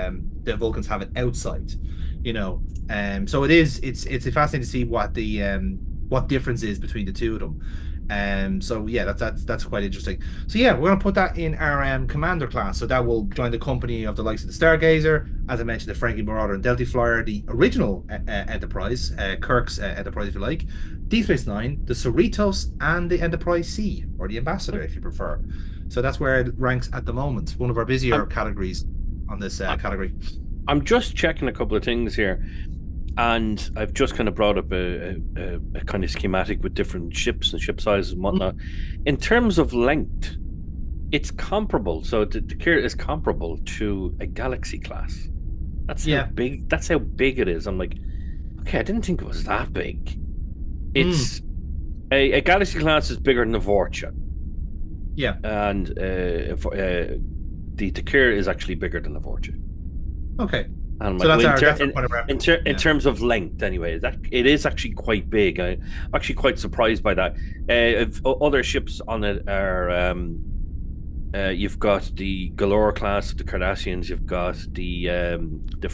Vulcans have it outside, you know. So it's fascinating to see what difference is between the two of them. So yeah, that's quite interesting. So yeah, we're gonna put that in our commander class. So that will join the company of the likes of the Stargazer, as I mentioned, the Frankie Marauder and Delta Flyer, the original Enterprise, Kirk's Enterprise, if you like, Deep Space Nine, the Cerritos, and the Enterprise C, or the Ambassador, if you prefer. So that's where it ranks at the moment. One of our busier I'm categories on this category. I'm just checking a couple of things here. And I've just kind of brought up a kind of schematic with different ships and ship sizes and whatnot. In terms of length, it's comparable. So the Kira is comparable to a Galaxy class. That's how Yeah. big. That's how big it is. I'm like, okay, I didn't think it was that big. Mm. It's a Galaxy class is bigger than a Vorcha, Yeah. and the Kira is actually bigger than the Vorcha. Okay. And I'm So like, well, that's our point of reference. in Yeah. terms of length, anyway, that it is actually quite big. I'm actually quite surprised by that. Other ships on it are, you've got the Galore class of the Cardassians, you've got the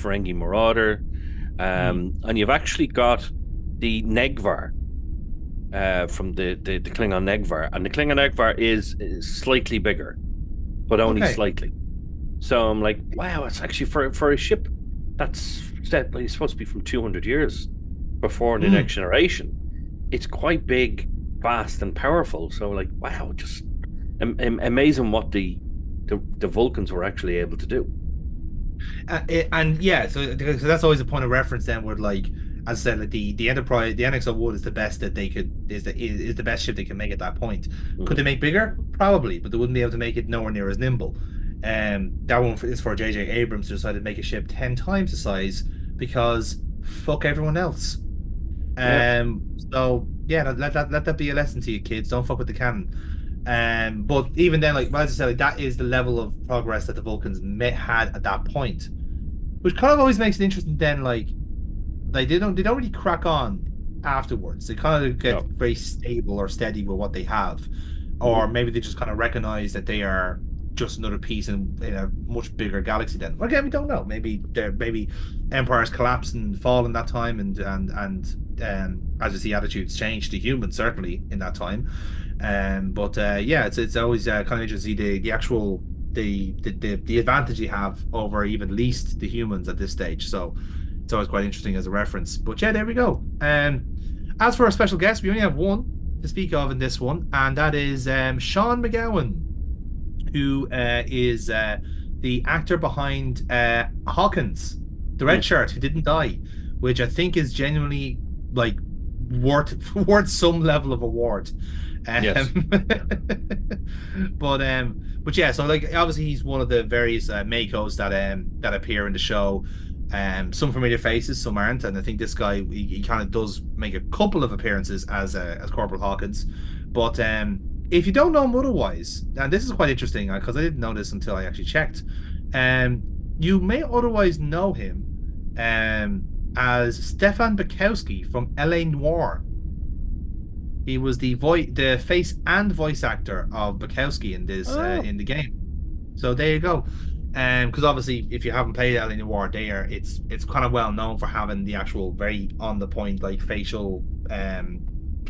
Ferengi Marauder, Mm. and you've actually got the Negvar from the Klingon Negvar, and the Klingon Negvar is slightly bigger, but only Okay. slightly. So I'm like, wow, it's actually for a ship that's set like, it's supposed to be from 200 years before the Mm. next generation. It's quite big, fast, and powerful. So like, wow, just amazing what the Vulcans were actually able to do. And yeah, so that's always a point of reference then, where like, as I said, like the Enterprise, the NX-01 is the best that they could is the best ship they can make at that point. Could they Mhm. make bigger? Probably, but they wouldn't be able to make it nowhere near as nimble. That one is for J.J. Abrams to decide to make a ship 10 times the size because fuck everyone else. Yeah. So yeah, let that be a lesson to you kids. Don't fuck with the canon. But even then, like, well, as I said, like, that is the level of progress that the Vulcans had at that point, which kind of always makes it interesting. Then, like they don't really crack on afterwards. They kind of get No. very stable or steady with what they have, or Mhm. maybe they just kind of recognize that they are just another piece in a much bigger galaxy. Then again, we don't know. Maybe empires collapse and fall in that time, and as you see, attitudes change to humans certainly in that time. But yeah, it's always kind of interesting to see the actual the advantage you have over even least the humans at this stage. So it's always quite interesting as a reference. But yeah, there we go. As for our special guest, we only have one to speak of in this one, and that is Sean McGowan, who is the actor behind Hawkins, the red Mm. shirt who didn't die, which I think is genuinely like worth some level of award. Yes. Um, but yeah, so like obviously he's one of the various Makos that appear in the show. Some familiar faces, some aren't, and I think this guy he kind of does make a couple of appearances as Corporal Hawkins. But if you don't know him otherwise, and this is quite interesting because I didn't know this until I actually checked, um, you may otherwise know him as Stefan Bukowski from L.A. Noire. He was the face and voice actor of Bukowski Oh. in the game. So there you go. Because obviously, if you haven't played Alien War, there it's kind of well known for having the actual very on the point like facial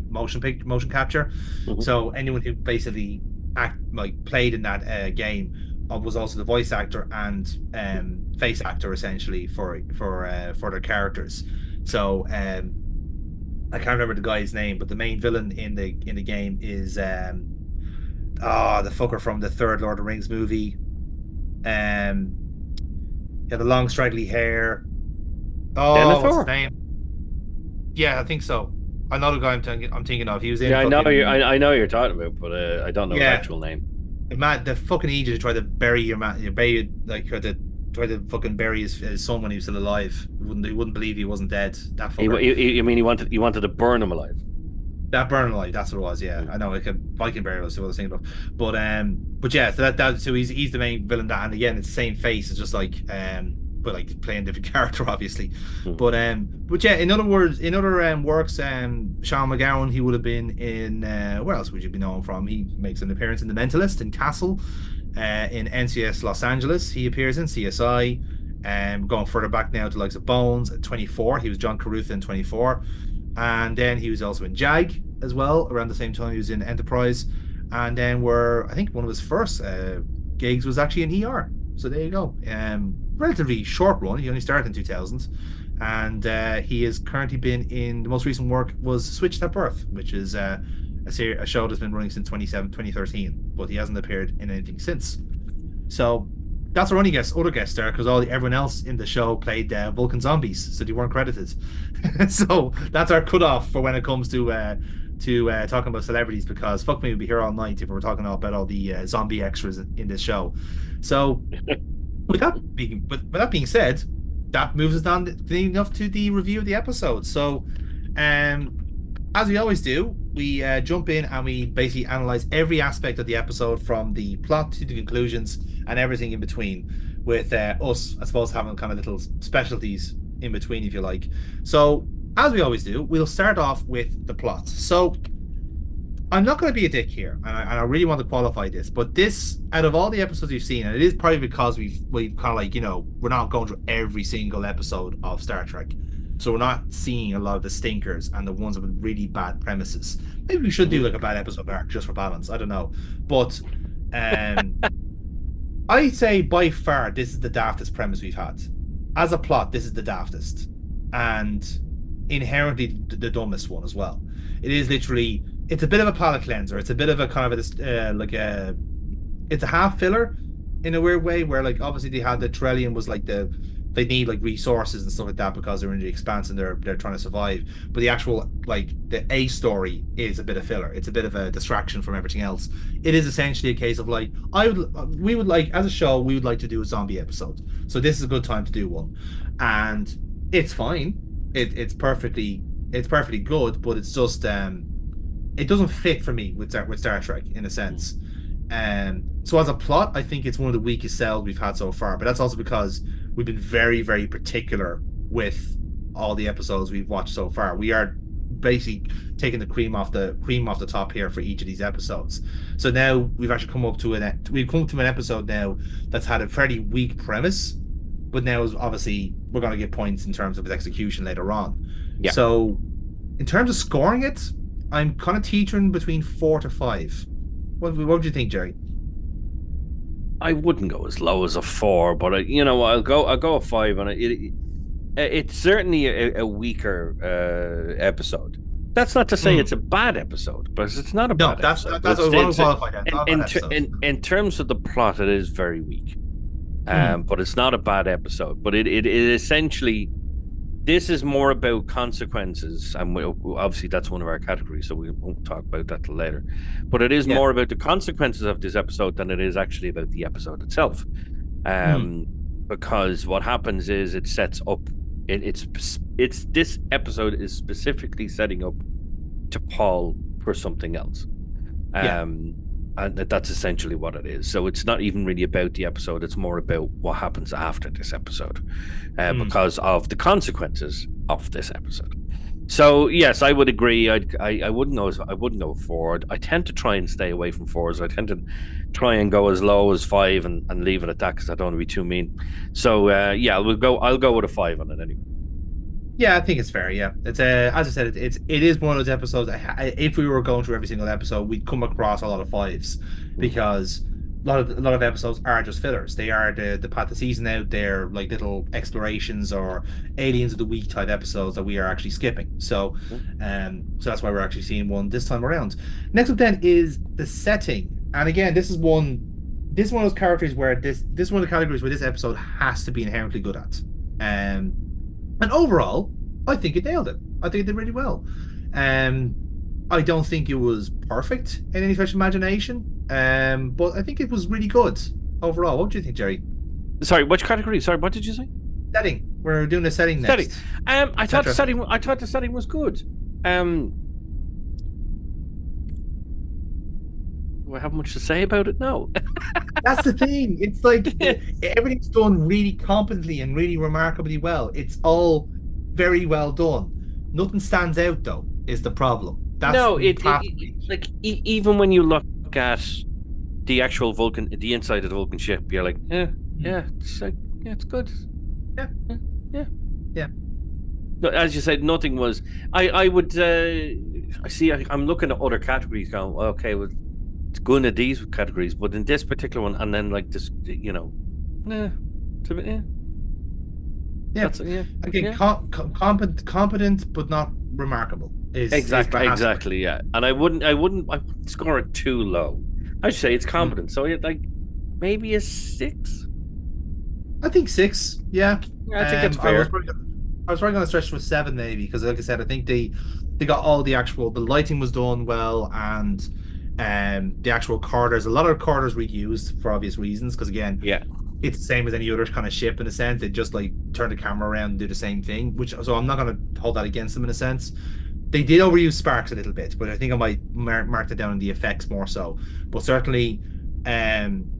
motion capture. Mhm. So anyone who basically played in that game was also the voice actor and face actor essentially for their characters. So I can't remember the guy's name, but the main villain in the game is the fucker from the third Lord of the Rings movie. Um, he had the long straggly hair. Oh, what's his Denethor? name? Yeah, I think so. I know the guy I'm thinking of. He was in Yeah, I know you. fucking I know you're talking about, but I don't know his yeah, actual name. the fucking Egypt who tried to bury your man, you bury like tried to fucking bury his son when he was still alive. He wouldn't believe he wasn't dead. That fucker. You mean he wanted to burn him alive? That burn light, that's what it was. Yeah, Mm. I know. Like a Viking burial is what I was thinking of. But yeah, so so he's the main villain. That and again, it's the same face. It's just like but like playing different character, obviously. Mm. But yeah, in other words, in other works, Sean McGowan, he would have been in where else would you be known from? He makes an appearance in The Mentalist, in Castle, in NCS Los Angeles. He appears in CSI. Going further back now to likes of Bones at 24. He was John Carruth in 24. And then he was also in Jag as well. Around the same time, he was in Enterprise. And then I think one of his first gigs was actually in ER. So there you go. Relatively short run. He only started in 2000. And he has currently been in the most recent work was Switched at Birth, which is a show that's been running since 2013. But he hasn't appeared in anything since. So that's our only other guest star, because everyone else in the show played Vulcan zombies, so they weren't credited. So that's our cutoff for when it comes to talking about celebrities, because fuck me, we'd be here all night if we were talking about all the zombie extras in this show. So with that being said, that moves us on enough to the review of the episode. So, um, as we always do, we jump in and we basically analyze every aspect of the episode from the plot to the conclusions and everything in between. With us, I suppose, having kind of little specialties in between, if you like. So, as we always do, we'll start off with the plot. So, I'm not going to be a dick here, and I really want to qualify this. But this, out of all the episodes we've seen, and it is probably because we've kind of like we're not going through every single episode of Star Trek, so we're not seeing a lot of the stinkers and the ones with really bad premises. Maybe we should do Mhm. like a bad episode arc just for balance. I don't know, but um, I'd say by far this is the daftest premise we've had. As a plot, this is the daftest, and inherently the dumbest one as well. It is literally, it's a bit of a palate cleanser. It's a bit of a kind of it's a half filler, in a weird way, where like obviously they had the Trellium was like they need like resources and stuff like that because they're in the expanse and they're trying to survive. But the actual like the A story is a bit of filler. It's a bit of a distraction from everything else. It is essentially a case of like we would like as a show we would like to do a zombie episode. So this is a good time to do one, and it's fine. It's perfectly good, but it's just it doesn't fit for me with Star Trek in a sense. So as a plot, I think it's one of the weakest sells we've had so far. But that's also because we've been very, very particular with all the episodes we've watched so far. We are basically taking the cream off the top here for each of these episodes. So now we've actually come to an episode now that's had a fairly weak premise, but now obviously we're going to get points in terms of its execution later on. Yeah. So in terms of scoring it, I'm kind of teetering between 4 to 5. What would you think, Jerry? I wouldn't go as low as a 4, but I'll go a 5 on it. It's certainly a weaker episode. That's not to say it's a bad episode, but it's not a bad episode. That's what I want to qualify. In terms of the plot, it is very weak. But it's not a bad episode. But it essentially, this is more about consequences, and obviously that's one of our categories, so we won't talk about that till later. But it is more about the consequences of this episode than it is actually about the episode itself. Because what happens is it sets up. It's this episode is specifically setting up to Paul for something else. And that's essentially what it is. So it's not even really about the episode. It's more about what happens after this episode because of the consequences of this episode. So yes, I would agree. I wouldn't go 4. I tend to try and stay away from 4s. I tend to try and go as low as 5 and leave it at that because I don't want to be too mean. So I'll go with a 5 on it anyway. Yeah, I think it's fair. Yeah, it's as I said, it is one of those episodes. If we were going through every single episode, we'd come across a lot of 5s because a lot of episodes are just fillers. They are the path of the season out. They're like little explorations or aliens of the week type episodes that we are actually skipping. So that's why we're actually seeing one this time around. Next up then is the setting, and again, this is one of those characters where this is one of the categories where this episode has to be inherently good at. And overall, I think it nailed it. I think it did really well. I don't think it was perfect in any stretch of imagination, but I think it was really good overall. What do you think, Jerry? Sorry, which category? Sorry, what did you say? Setting. We're doing the setting next. I thought the setting was good. Do I have much to say about it? No. That's the thing. It's like everything's done really competently and really remarkably well. It's all very well done. Nothing stands out though, is the problem. Even when you look at the actual Vulcan, the inside of the Vulcan ship, you're like, it's good. Yeah. As you said, nothing was. I'm looking at other categories, going, okay, well, it's good in these categories, but in this particular one, and then like this, it's a bit, Again, competent but not remarkable. Exactly, yeah. And I wouldn't score it too low. I'd say it's competent. So like maybe a 6. I think 6. Yeah, I think that's fair. I was probably going to stretch to a 7 maybe because, like I said, I think they got all the lighting was done well, and the actual corridors, a lot of corridors reused for obvious reasons because again, it's the same as any other kind of ship in a sense. They just like turn the camera around and do the same thing, so I'm not going to hold that against them in a sense. They did overuse sparks a little bit, but I think I might mark it down in the effects more so. But certainly, they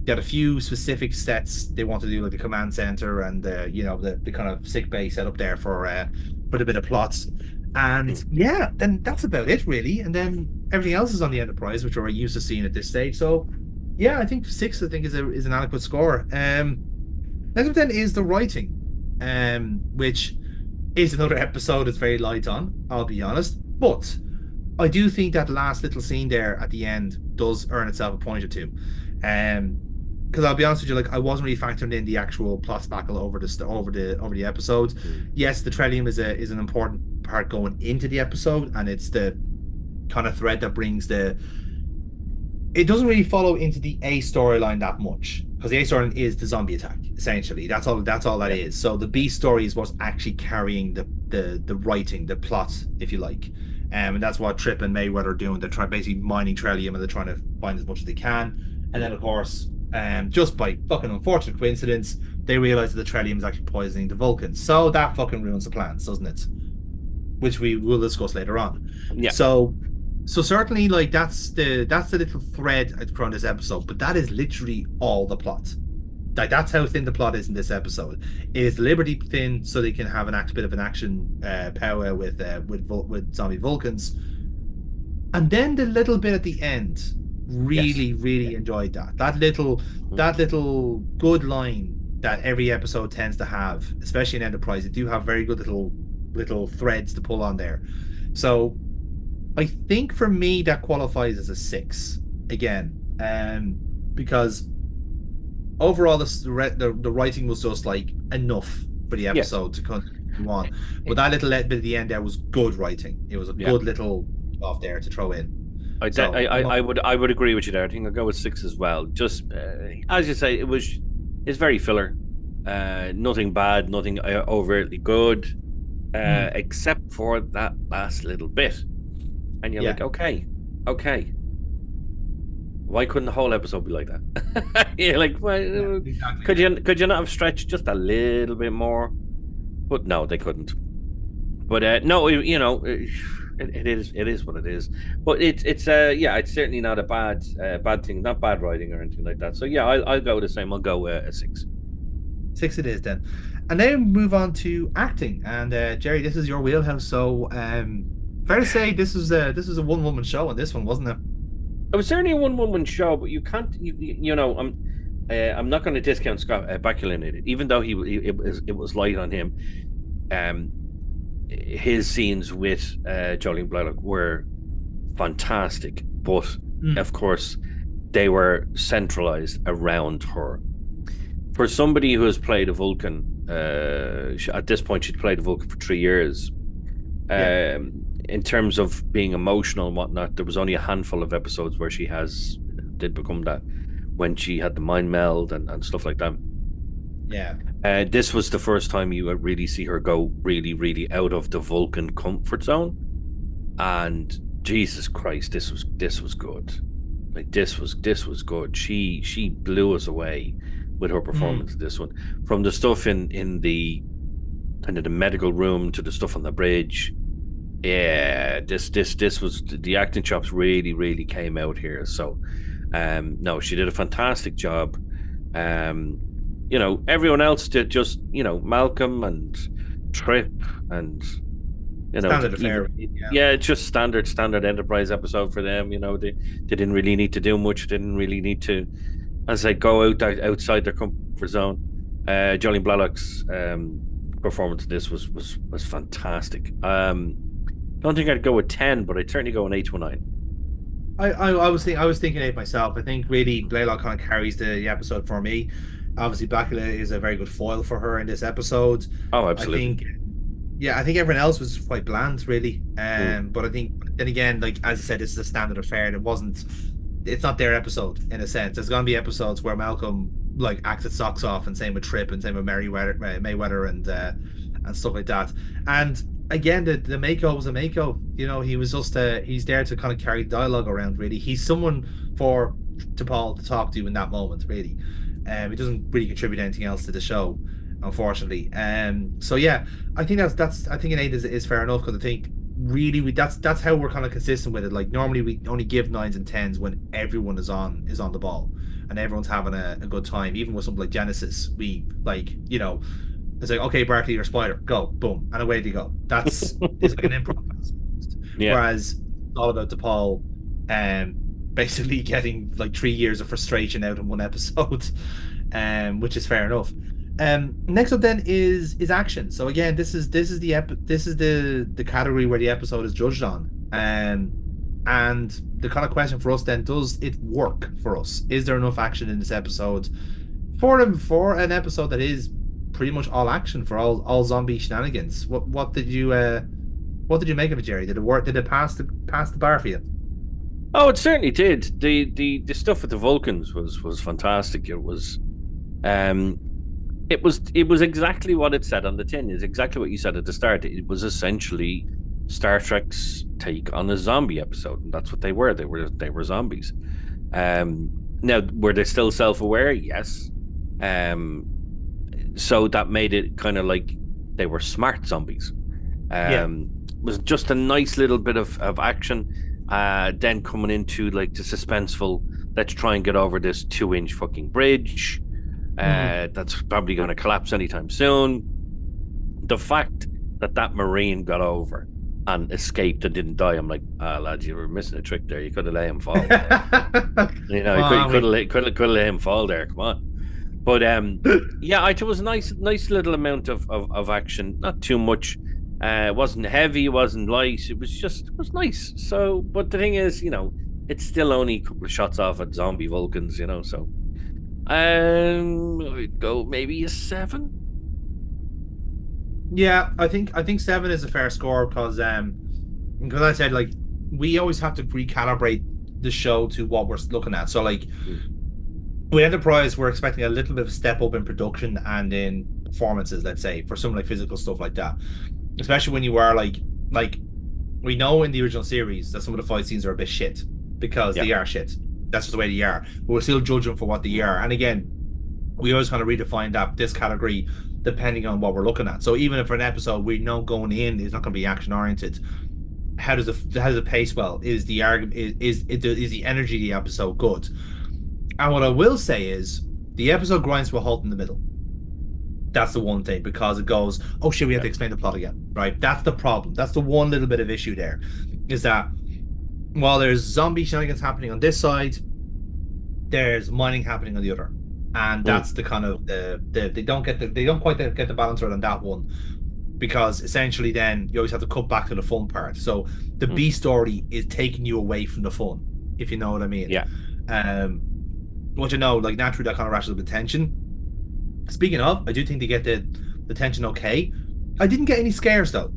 had a few specific sets they want to do, like the command center and the kind of sick bay set up there for a bit of plots. And then that's about it really. And then everything else is on the Enterprise, which we're used to seeing at this stage. So I think 6 is an adequate score. Next up then is the writing, which is another episode that's very light on, I'll be honest. But I do think that last little scene there at the end does earn itself a point or two. Because I'll be honest with you, like I wasn't really factoring in the actual plot spackle over the episode. Yes, the Trellium is an important part going into the episode, and it's the kind of thread that brings it doesn't really follow into the A storyline that much. because the A storyline is the zombie attack, essentially. That's all that Yeah. is. So the B story is what's actually carrying the writing, the plot, if you like. And that's what Trip and Mayweather are doing. They're trying basically mining Trellium, and they're trying to find as much as they can. And then of course, just by fucking unfortunate coincidence, they realize that the Trellium is actually poisoning the Vulcans. So that fucking ruins the plans, doesn't it? Which we will discuss later on. Yeah. So certainly, like that's the little thread around this episode, but that is literally all the plot. Like that's how thin the plot is in this episode. It is deliberately thin so they can have bit of an action power with zombie Vulcans, and then the little bit at the end. Really enjoyed that. That little good line that every episode tends to have, especially in Enterprise. They do have very good little threads to pull on there. So I think for me that qualifies as a 6 again, because overall the writing was just like enough for the episode to continue on. But that little bit at the end there was good writing. It was a good little off there to throw in. I would agree with you there. I think I'll go with 6 as well. Just as you say, it's very filler. Nothing bad, nothing overtly good, except for that last little bit. And you're like, okay, why couldn't the whole episode be like that? You're like, well, exactly. Could you not have stretched just a little bit more? But no, they couldn't. But no, it is what it is. But it's certainly not a bad thing, not bad writing or anything like that. So yeah, I'll go the same. I'll go a 6. 6 it is then. And then move on to acting. And Jerry, this is your wheelhouse. So fair to say this was a one-woman show on this one, wasn't it? It was certainly a one-woman show, but you can't, I'm not going to discount Scott Bakula in it, even though it was light on him. His scenes with Jolene Blalock were fantastic, but of course they were centralized around her. For somebody who has played a Vulcan, at this point she'd played a Vulcan for 3 years. In terms of being emotional and whatnot, there was only a handful of episodes where she did become that, when she had the mind meld and stuff like that. Yeah. This was the first time you would really see her go really, really out of the Vulcan comfort zone. And Jesus Christ, this was good. Like this was good. She blew us away with her performance of this one. From the stuff in the kind of the medical room to the stuff on the bridge. Yeah, this was the acting chops really, really came out here. So no, she did a fantastic job. Everyone else did just, Malcolm and Trip and standard affair. It's just standard Enterprise episode for them. They didn't really need to do much, didn't really need to, as I go outside their comfort zone. Jolene Blalock's performance in this was fantastic. Don't think I'd go with 10, but I'd certainly go an 8 to a 9. I was thinking 8 myself. I think really Blaylock kind of carries the episode for me. Obviously, Bakula is a very good foil for her in this episode. Oh, absolutely. I think everyone else was quite bland, really. But I think then again, like as you said, this is a standard affair, and it's not their episode in a sense. There's gonna be episodes where Malcolm like acts its socks off, and same with Trip, and same with Mayweather and stuff like that. And again, the Mako was a Mako. He was just he's there to kind of carry dialogue around. Really, he's someone for T'Pol to talk to in that moment. Really, he doesn't really contribute anything else to the show, unfortunately. So yeah, I think that's I think an 8 is fair enough, because I think really that's how we're kind of consistent with it. Like normally we only give 9s and 10s when everyone is on the ball and everyone's having a good time. Even with something like Genesis, we it's like, okay, Barkley, you're a spider, go, boom, and away they go. It's like an improv. Yeah. Whereas it's all about DePaul basically getting like 3 years of frustration out in one episode, which is fair enough. Next up then is action. So again, this is the category where the episode is judged on. And the kind of question for us then, does it work for us? Is there enough action in this episode for an episode that is pretty much all action for all zombie shenanigans? What did you make of it, Jerry? Did it work? Did it pass the bar for you? Oh, it certainly did. The stuff with the Vulcans was fantastic. It was Um, it was exactly what it said on the tin. It's exactly what you said at the start. It was essentially Star Trek's take on a zombie episode, and that's what they were. They were zombies. Now, were they still self-aware? Yes. Um, so that made it kind of like they were smart zombies. Yeah. It was just a nice little bit of action. Then coming into like the suspenseful, let's try and get over this 2-inch fucking bridge. That's probably going to collapse anytime soon. The fact that Marine got over and escaped and didn't die, I'm like, lads, you were missing a trick there. You could have let him fall. You know, you could have let him fall there. Come on. But yeah, it was a nice little amount of action. Not too much. It wasn't heavy. It wasn't light. It was nice. So, but the thing is, it's still only a couple of shots off at zombie Vulcans. So I'd go maybe a 7. Yeah, I think 7 is a fair score because I said, like, we always have to recalibrate the show to what we're looking at. So like with Enterprise, we're expecting a little bit of a step up in production and in performances, let's say, for some like physical stuff like that. Especially when you are like we know in the original series that some of the fight scenes are a bit shit because they are shit. That's just the way they are. But we'll still judge them for what they are. And again, we always kind of redefine this category depending on what we're looking at. So even if for an episode we know going in is not going to be action oriented, how does it pace well? Is the argument is the energy of the episode good? And what I will say is the episode grinds to a halt in the middle. That's the one thing, because it goes, oh shit, we have to explain the plot again, right? That's the problem. That's the one little bit of issue there, is that while there's zombie shenanigans happening on this side, there's mining happening on the other, and that's the kind of they don't quite get the balance right on that one, because essentially then you always have to cut back to the fun part. So the B story is taking you away from the fun, if you know what I mean. Yeah. What like naturally that kind of ratchets up the tension. Speaking of, I do think they get the tension okay. I didn't get any scares though.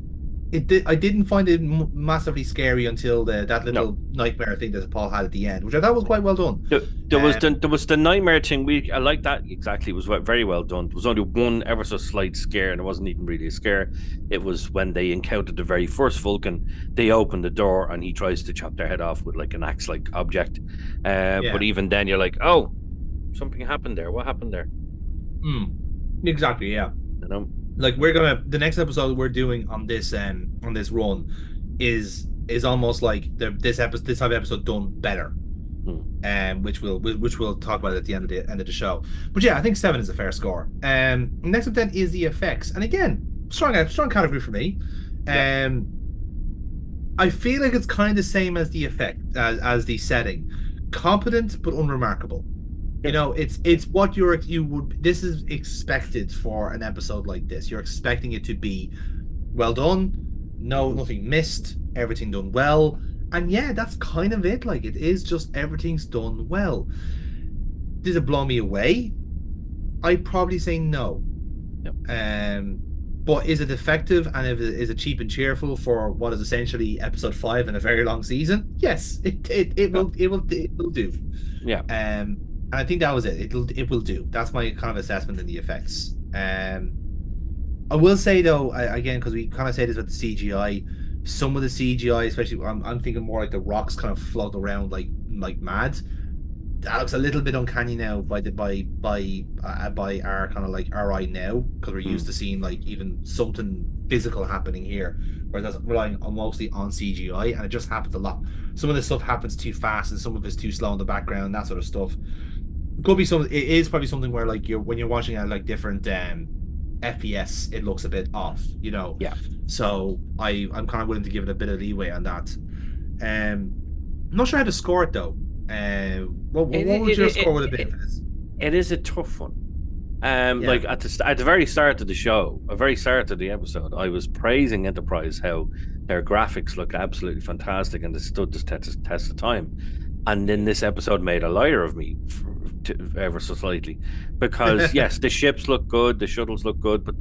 I didn't find it massively scary until that little nightmare thing that Paul had at the end, which I thought was quite well done. There was the nightmare thing. I like that exactly. It was very well done. There was only one ever so slight scare, and it wasn't even really a scare. It was when they encountered the very first Vulcan. They open the door and he tries to chop their head off with like an axe-like object. But even then, you're like, oh, something happened there. What happened there? Exactly. Yeah. Like the next episode we're doing on this run is almost like this type of episode done better, which we'll talk about at the end of the show. But yeah, I think 7 is a fair score. Next up then is the effects, and again, strong category for me. I feel like it's kind of the same as the effect as the setting, competent but unremarkable. It's what this is expected for an episode like this. You're expecting it to be well done, nothing missed, everything done well. And yeah, that's kind of it. Like, it is just everything's done well. Does it blow me away? I'd probably say no. Yep. But is it effective, and is it cheap and cheerful for what is essentially episode 5 in a very long season? Yes, it will do. Yeah. I think that was it. It will do. That's my kind of assessment in the effects. I will say though, again, because we kind of say this with the CGI, some of the CGI, especially I'm thinking more like the rocks kind of float around like mad. That looks a little bit uncanny now by our kind of like our eye now, because we're used to seeing like even something physical happening here, whereas that's relying mostly on CGI, and it just happens a lot. Some of the stuff happens too fast, and some of it's too slow in the background, that sort of stuff. Could be it is probably something where like when you're watching at like different FPS, it looks a bit off, Yeah. So I'm kind of willing to give it a bit of leeway on that. I'm not sure how to score it though. What would your score would have been for this? It is a tough one. Like at the very start of the show, a very start of the episode, I was praising Enterprise, how their graphics look absolutely fantastic and they stood the test of time. And then this episode made a liar of me ever so slightly, because yes, the ships look good, the shuttles look good, but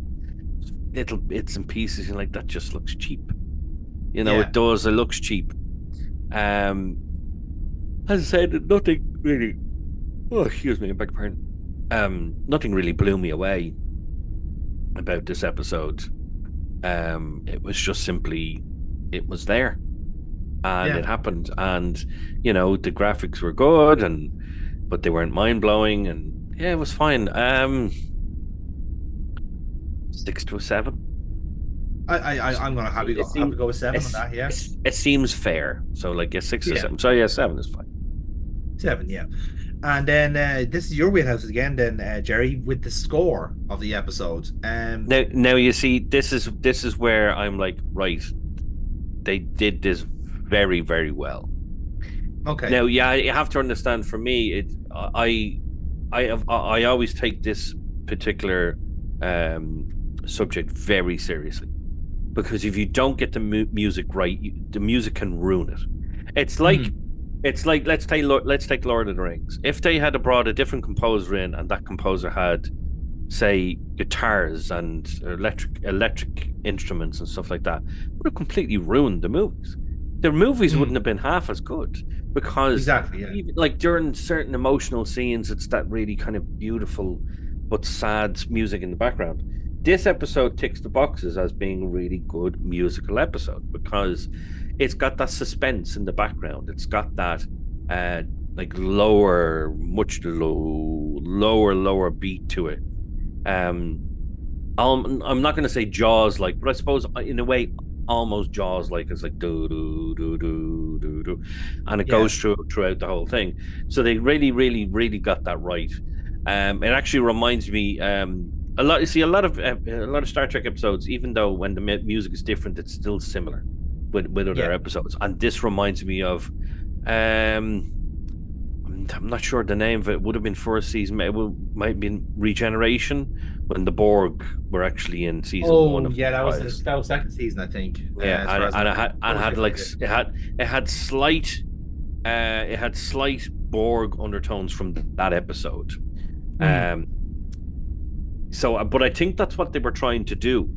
little bits and pieces and like that just looks cheap. It does. It looks cheap. As I said, nothing really. Oh, excuse me, I beg your pardon. Nothing really blew me away about this episode. It was just simply, it was there and Yeah. it happened, and the graphics were good, but they weren't mind blowing, and yeah, it was fine. 6 to a 7. I'm gonna It have to seems go with 7 on that. Yeah. it seems fair. So like a 6 or 7. Yeah. So yeah, 7 is fine. 7. Yeah. And then this is your wheelhouse again, then Jerry, with the score of the episode. Now you see, this is where I'm like, right, they did this very, very well. Okay. Now, yeah, you have to understand. For me, I always take this particular subject very seriously, because if you don't get the music right, the music can ruin it. It's like let's take Lord of the Rings. If they had brought a different composer in, and that composer had, say, guitars and electric instruments and stuff like that, would have completely ruined the movies. The movies wouldn't have been half as good, because Exactly. Yeah. even, like, during certain emotional scenes, it's that really kind of beautiful but sad music in the background. This episode ticks the boxes as being a really good musical episode, because it's got that suspense in the background. It's got that like lower beat to it. I'm not going to say Jaws like, but I suppose in a way almost Jaws like. It's like do do do do do do, and it goes throughout the whole thing. So they really, really, really got that right. It actually reminds me a lot. You see, a lot of Star Trek episodes, even though when the music is different, it's still similar with other episodes. And this reminds me of I'm not sure the name of it. Would have been first season. Might have been Regeneration, when the Borg were actually in season 1. That was second season, I think. Yeah, it had slight Borg undertones from that episode. But I think that's what they were trying to do,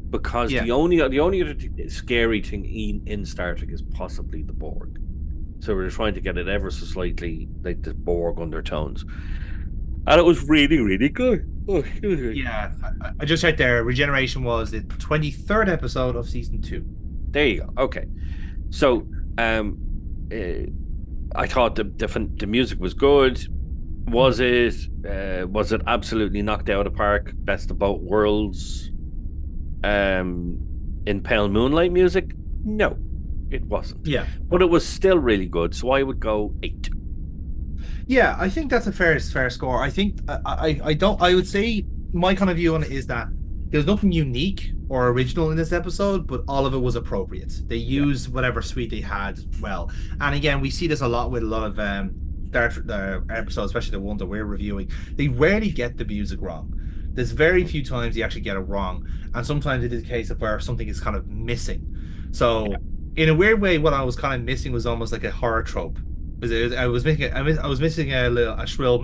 because the only other scary thing in Star Trek is possibly the Borg. So we were trying to get it ever so slightly like the Borg undertones, and it was really, really good. Oh, yeah, I just checked there. Regeneration was the 23rd episode of season 2. There you go. Okay, so I thought the music was good. Was it absolutely knocked out of the park? Best of both worlds. In Pale Moonlight music, no, it wasn't. Yeah, but it was still really good. So I would go 8. Yeah, I think that's a fair score. I think I would say my kind of view on it is that there's nothing unique or original in this episode, but all of it was appropriate. They used whatever suite they had well. And again, we see this a lot with a lot of the episodes, especially the ones that we're reviewing. They rarely get the music wrong. There's very few times you actually get it wrong, and sometimes it is a case of where something is kind of missing. So in a weird way, what I was kind of missing was almost like a horror trope. I was missing a shrill.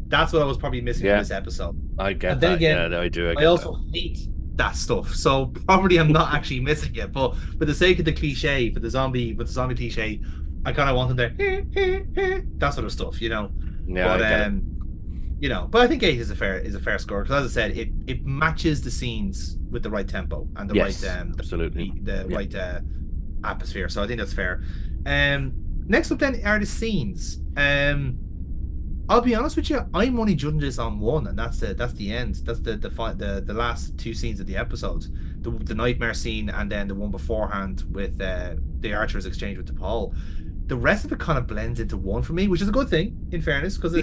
That's what I was probably missing in this episode. I get that. Again, I do. I also hate that stuff, so probably I'm not actually missing it. But for the sake of the cliche, with the zombie cliche, I kind of wanted that sort of stuff, Yeah, but but I think 8 is a fair score, because, as I said, it matches the scenes with the right tempo and the right absolutely right atmosphere. So I think that's fair. Next up then are the scenes. I'll be honest with you, I'm only judging this on one, and that's the end. That's the last 2 scenes of the episode, the nightmare scene, and then the one beforehand with the Archer's exchange with T'Pol. The rest of it kind of blends into one for me, which is a good thing, in fairness, because I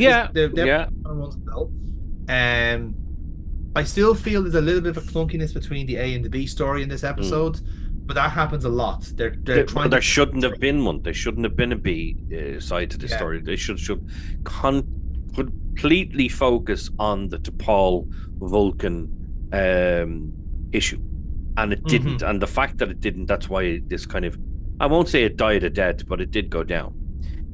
still feel there's a little bit of a clunkiness between the A and the B story in this episode, but that happens a lot. There shouldn't have been one. There shouldn't have been a B side to the story. They should completely focus on the T'Pol Vulcan issue, and it didn't. And the fact that it didn't, that's why this kind of, I won't say it died a death, but it did go down.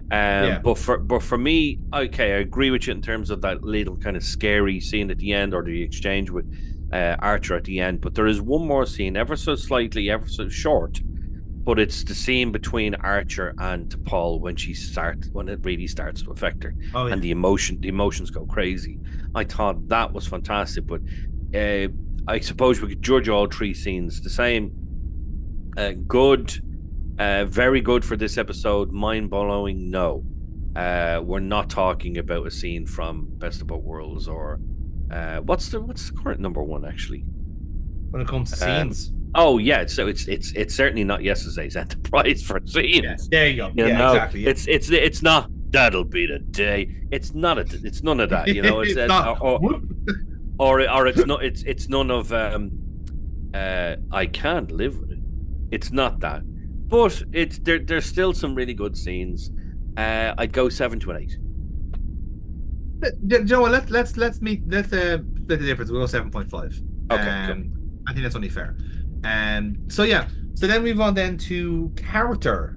But for me, okay, I agree with you in terms of that little kind of scary scene at the end, or the exchange with Archer at the end. But there is one more scene, ever so slightly, ever so short, but it's the scene between Archer and Paul when it really starts to affect her, Oh yeah. and the emotions go crazy. I thought that was fantastic, but I suppose we could judge all three scenes the same. Good, very good for this episode. Mind blowing, no. We're not talking about a scene from Best of Both Worlds or what's the current number one actually When it comes to scenes. Oh yeah, so it's certainly not Yesterday's Enterprise for scenes. Yes, there you go. You yeah, know? exactly. Yeah. It's not that'll be the day. It's not it's none of that. You know, it's not. or it's none of I can't live with it. It's not that, but there's still some really good scenes. I'd go 7 to an 8. Joe, let's split the difference. We'll go 7.5. Okay, cool. I think that's only fair. So yeah. So then we move on then to character.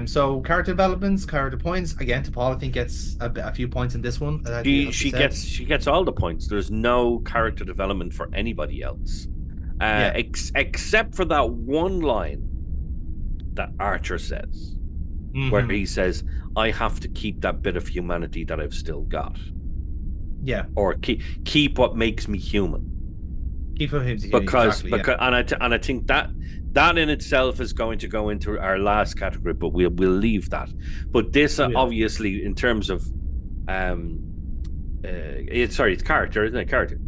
So character developments, character points. Again, T'Pol I think gets a few points in this one. She gets all the points. There's no character development for anybody else, except for that one line that Archer says, where he says, "I have to keep that bit of humanity that I've still got." Yeah. Or keep what makes me human. Keep him because and I think that in itself is going to go into our last category, but we'll leave that. But this obviously, in terms of it's character, isn't it? Character.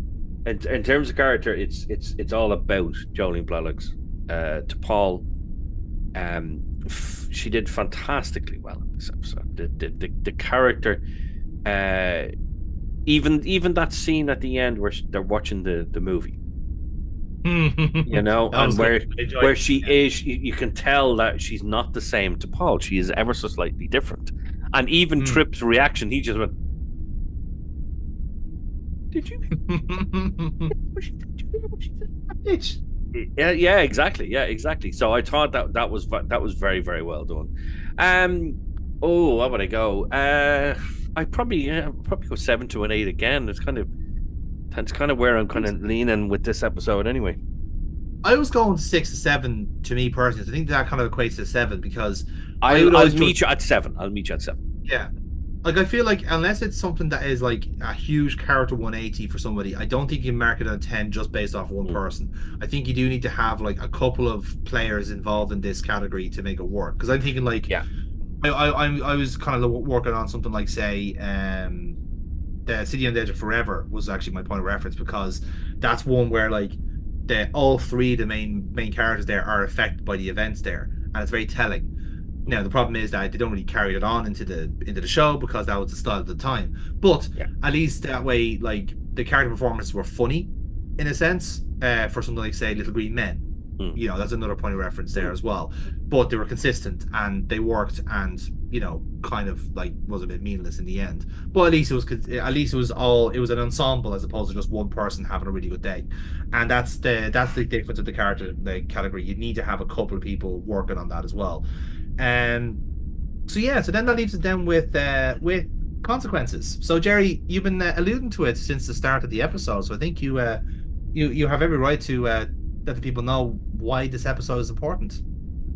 In terms of character, it's all about Jolene Blalock's T'Pol. She did fantastically well in this episode. The character, even that scene at the end where they're watching the movie. You know, and where she is, you can tell that she's not the same to Paul. She is ever so slightly different. And even Trip's reaction, he just went, "Did you? Did you yeah, exactly. So I thought that was very, very well done. What would I go? I probably go 7 to an 8 again. That's kind of where I'm kind of leaning with this episode anyway. I was going 6 to 7 to me personally. I think that kind of equates to 7 because I'll meet you at 7. I'll meet you at 7. Yeah. Like, I feel like unless it's something that is like a huge character 180 for somebody, I don't think you can mark it on 10 just based off one person. I think you do need to have like a couple of players involved in this category to make it work. Because I'm thinking like, I was kind of working on something like, say, the City on the Edge of Forever was actually my point of reference, because that's one where like all three of the main characters there are affected by the events there, and it's very telling. Now the problem is that they don't really carry it on into the show because that was the style of the time. But at least that way, like the character performances were funny, in a sense, for something like, say, Little Green Men. You know, that's another point of reference there as well. But they were consistent and they worked, and you know, kind of like was a bit meaningless in the end. But at least it was an ensemble as opposed to just one person having a really good day. And that's the difference of the category. You need to have a couple of people working on that as well. So then that leaves it then with consequences. So Jerry, you've been alluding to it since the start of the episode. So I think you have every right to let the people know why this episode is important.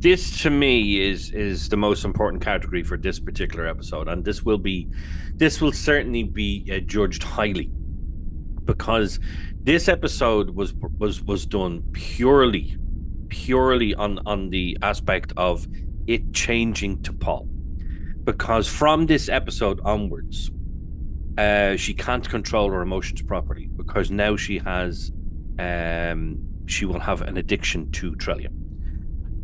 This to me is the most important category for this particular episode, and this will certainly be judged highly, because this episode was done purely on the aspect of it changing to Paul, because from this episode onwards, she can't control her emotions properly, because now she will have an addiction to Trillium,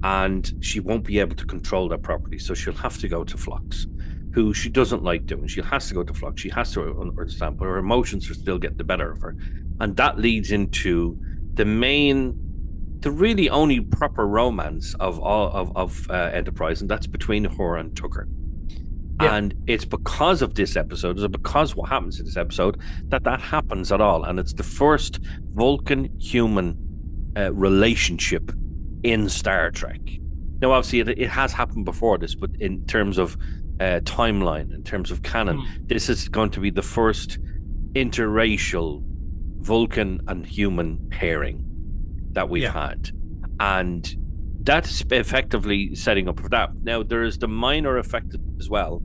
and she won't be able to control that properly. So she'll have to go to Phlox, who she doesn't like doing. She has to go to Phlox. She has to understand, but her emotions are still getting the better of her. And that leads into the really only proper romance of Enterprise, and that's between her and Tucker. Yeah. And it's because of this episode, because what happens in this episode, that happens at all. And it's the first Vulcan-human relationship in Star Trek. Now, obviously, it has happened before this, but in terms of timeline, in terms of canon, this is going to be the first interracial Vulcan and human pairing that we've had. And that's effectively setting up for that. Now there is the minor effect as well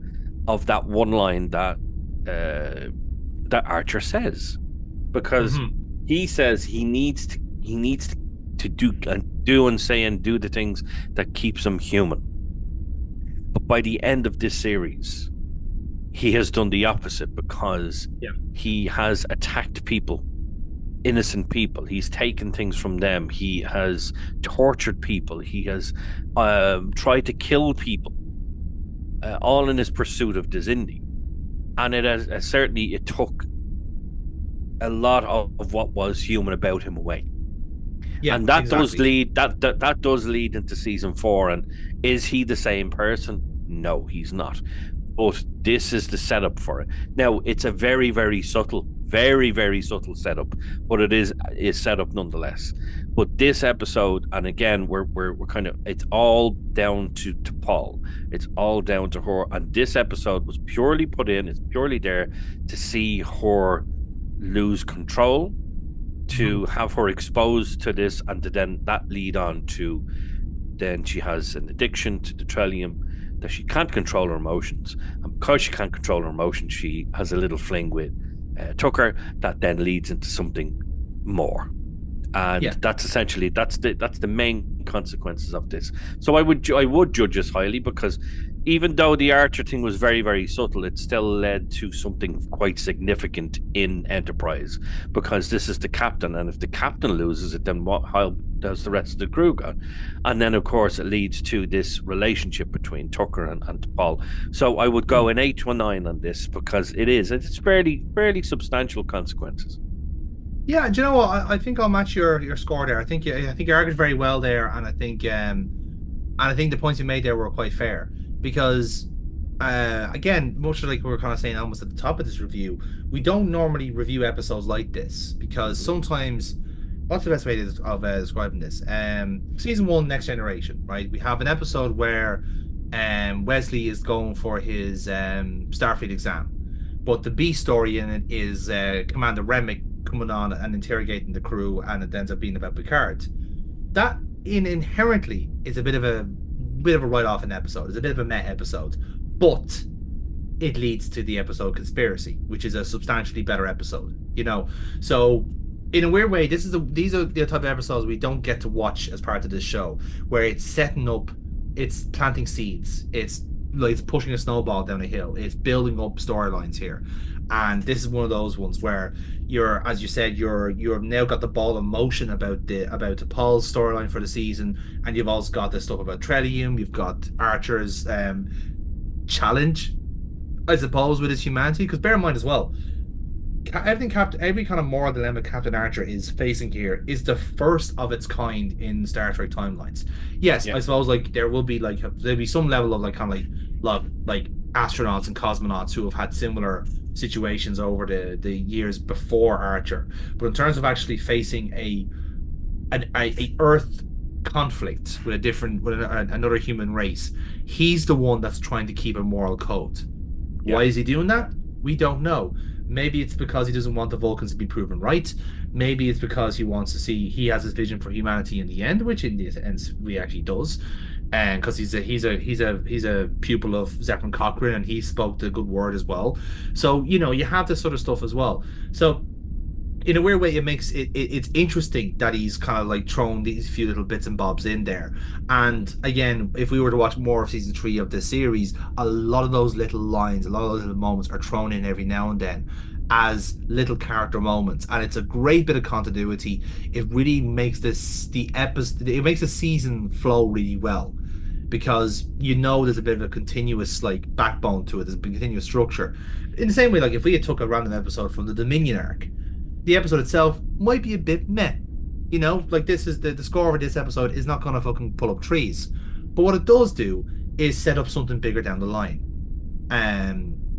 of that one line that that Archer says, because Hmm. he says he needs to do and say and do the things that keeps him human. But by the end of this series, he has done the opposite because Yeah. he has attacked people, innocent people. He's taken things from them. He has tortured people. He has tried to kill people, all in his pursuit of this indie. And it has certainly it took a lot of what was human about him away. Yeah, And that does exactly. lead that does lead into season 4. And is he the same person? No, he's not. But this is the setup for it. Now it's a very, very subtle setup, but it is set up nonetheless. But this episode, and again, we're kind of, it's all down to Paul. It's all down to her. And this episode was purely put in. It's purely there to see her lose control, to Hmm. have her exposed to this, and to then that lead on to then she has an addiction to the trillium, that she can't control her emotions. And because she can't control her emotions, she has a little fling with Tucker that then leads into something more. And Yeah. that's essentially that's the main consequences of this. So I would judge us highly, because even though the Archer thing was very, very subtle, it still led to something quite significant in Enterprise, because this is the captain, and if the captain loses it, then what? How does the rest of the crew go? And then, of course, it leads to this relationship between Tucker and Paul. So I would go Hmm. an 8 to a 9 on this, because it's fairly substantial consequences. Yeah, do you know what? I think I'll match your score there. I think you argued very well there, and I think the points you made there were quite fair because again, much like we were kind of saying almost at the top of this review, we don't normally review episodes like this because sometimes what's the best way of describing this? Season 1, Next Generation, right? We have an episode where Wesley is going for his Starfleet exam, but the B story in it is Commander Remick coming on and interrogating the crew, and it ends up being about Picard. That inherently is a bit of a write off an episode. It's a bit of a meh episode, but it leads to the episode Conspiracy, which is a substantially better episode. So in a weird way, these are the type of episodes we don't get to watch as part of this show, where it's setting up, it's planting seeds, it's pushing a snowball down a hill, it's building up storylines here, and this is one of those ones where as you said, you've now got the ball in motion about the Paul's storyline for the season, and you've also got this stuff about Trellium. You've got Archer's challenge, I suppose, with his humanity. Because bear in mind as well, every kind of moral dilemma Captain Archer is facing here is the first of its kind in Star Trek timelines. Yes, Yeah. I suppose like there'll be some level of like kind of like astronauts and cosmonauts who have had similar situations over the years before Archer, but in terms of actually facing a Earth conflict with another human race, he's the one that's trying to keep a moral code. Yeah. Why is he doing that? We don't know. Maybe it's because he doesn't want the Vulcans to be proven right. Maybe it's because he has his vision for humanity in the end, which in the end he actually does. And because he's a pupil of Zephyr Cochrane, and he spoke the good word as well. So you have this sort of stuff as well. So in a weird way, it's interesting that he's kind of like thrown these few little bits and bobs in there. And again, if we were to watch more of season 3 of the series, a lot of those little lines, a lot of those little moments are thrown in every now and then as little character moments, and it's a great bit of continuity. It really makes it makes the season flow really well, because there's a bit of a continuous like backbone to it. There's a continuous structure. In the same way, like if we had took a random episode from the Dominion arc, the episode itself might be a bit meh. Like this is the score of this episode is not gonna fucking pull up trees. But what it does do is set up something bigger down the line.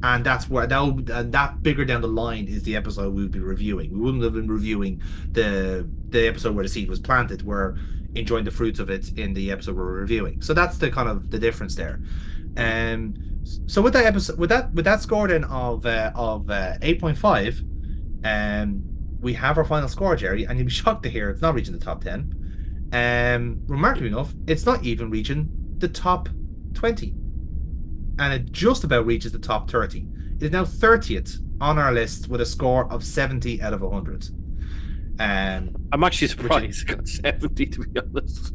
And that's where that bigger down the line is the episode we would be reviewing. We wouldn't have been reviewing the episode where the seed was planted. We're enjoying the fruits of it in the episode we're reviewing. So that's the kind of the difference there. Um so with that episode with that score then of 8.5, we have our final score, Jerry, and you'll be shocked to hear it's not reaching the top 10. Remarkably enough, it's not even reaching the top 20, and it just about reaches the top 30. It is now 30th on our list with a score of 70 out of 100. I'm actually Which is, surprised it got 70, to be honest.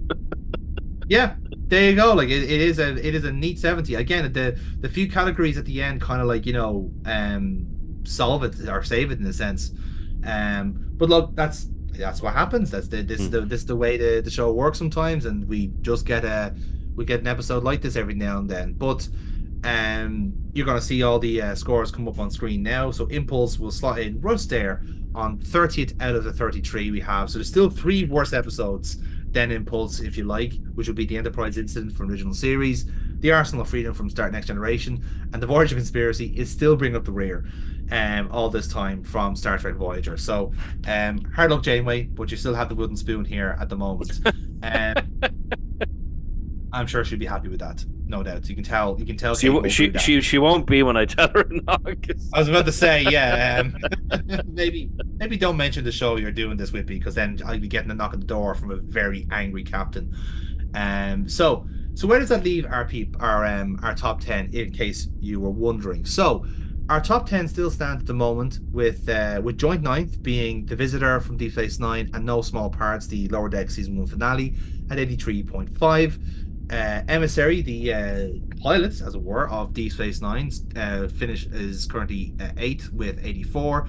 yeah, there you go. Like it is a neat 70. Again, the few categories at the end kind of like, solve it or save it in a sense. But look, that's what happens. This is the way the show works sometimes, and we just get an episode like this every now and then. But you're gonna see all the scores come up on screen now. So Impulse will slot in right there on 30th out of the 33 we have. So there's still 3 worse episodes than Impulse, if you like, which would be the Enterprise incident from original series, the Arsenal of Freedom from Start Next Generation, and the Voyager Conspiracy is still bringing up the rear all this time from Star Trek Voyager. So hard luck, Janeway, but you still have the wooden spoon here at the moment. I'm sure she'll be happy with that, no doubt. You can tell. She won't be when I tell her in August. I was about to say, yeah. Maybe don't mention the show you're doing this with, because then I'll be getting a knock on the door from a very angry captain. So where does that leave our top 10, in case you were wondering? So our top 10 still stands at the moment with joint ninth being The Visitor from Deep Space Nine and No Small Parts, the Lower Deck season 1 finale at 83.5. Emissary, the pilot, as it were, of Deep Space Nine's finish is currently 8th with 84.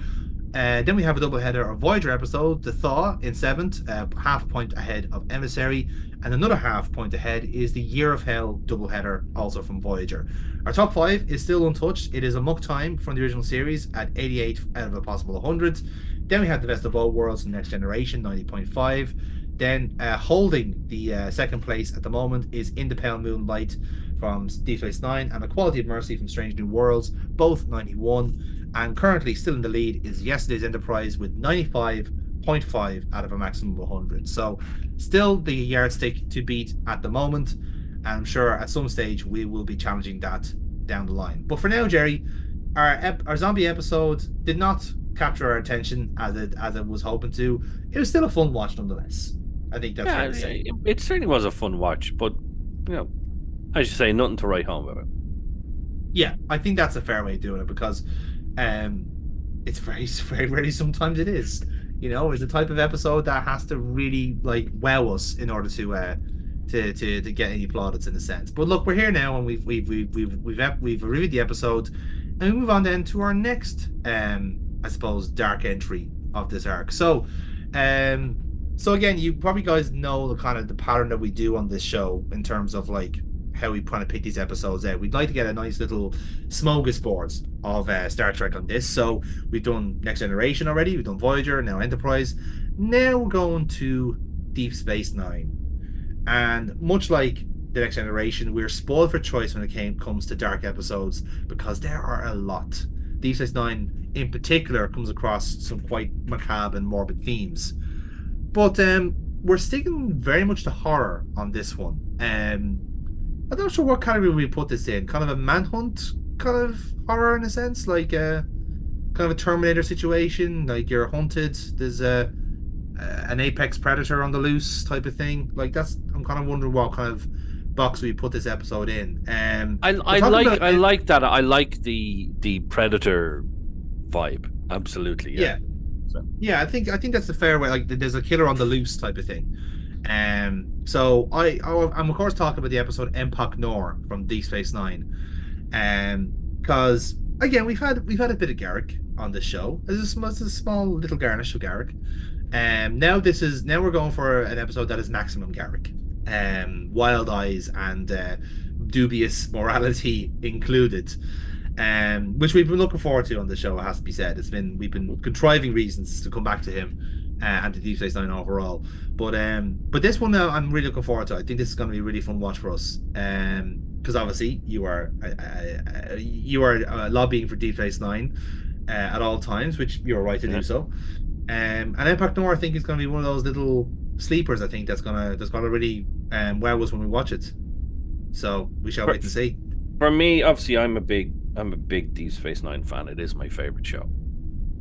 Then we have a double header of Voyager episode, The Thaw, in 7th, half a point ahead of Emissary, and another half point ahead is the Year of Hell double header, also from Voyager. Our top 5 is still untouched. It is Amok Time from the original series at 88 out of a possible 100. Then we have The Best of Both Worlds from Next Generation, 90.5. Then holding the second place at the moment is In the Pale Moonlight from Deep Space Nine and A Quality of Mercy from Strange New Worlds, both 91. And currently still in the lead is Yesterday's Enterprise with 95.5 out of a maximum of 100. So still the yardstick to beat at the moment. And I'm sure at some stage we will be challenging that down the line. But for now, Jerry, our zombie episode did not capture our attention as it was hoping to. It was still a fun watch nonetheless. I think that's it certainly was a fun watch, but as you say, nothing to write home about. Yeah, I think that's a fair way of doing it, because it's very, very rarely sometimes it is. It's the type of episode that has to really like wow us in order to get any plaudits in a sense. But look, we're here now, and we've reviewed the episode, and we move on then to our next I suppose dark entry of this arc. So again, you probably guys know the kind of the pattern that we do on this show in terms of like how we kind of pick these episodes out. We'd like to get a nice little smorgasbord of Star Trek on this. So we've done Next Generation already, we've done Voyager, now Enterprise. Now we're going to Deep Space Nine. And much like the Next Generation, we're spoiled for choice when it comes to dark episodes, because there are a lot. Deep Space Nine in particular comes across some quite macabre and morbid themes. But we're sticking very much to horror on this one. I'm not sure what category we put this in. Kind of a manhunt kind of horror in a sense, like kind of a Terminator situation. Like you're hunted, there's an apex predator on the loose type of thing. Like I'm kind of wondering what kind of box we put this episode in. I like that. I like the predator vibe. Absolutely, yeah. So. Yeah, I think that's a fair way. Like there's a killer on the loose type of thing. So I'm of course talking about the episode Empok Nor from Deep Space Nine, because again we've had a bit of Garrick on this show. It's a small little garnish of Garrick. Now we're going for an episode that is maximum Garrick, wild eyes and dubious morality included. Which we've been looking forward to on the show, it has to be said. We've been contriving reasons to come back to him and to Deep Space Nine overall. But this one I'm really looking forward to. I think this is going to be a really fun watch for us. Because obviously you are lobbying for Deep Space Nine at all times, which you're right to do so. And Empok Nor, I think, is going to be one of those little sleepers. I think that's gonna really wow us when we watch it. So we shall wait to see. For me, obviously, I'm a big Deep Space Nine fan. It is my favorite show.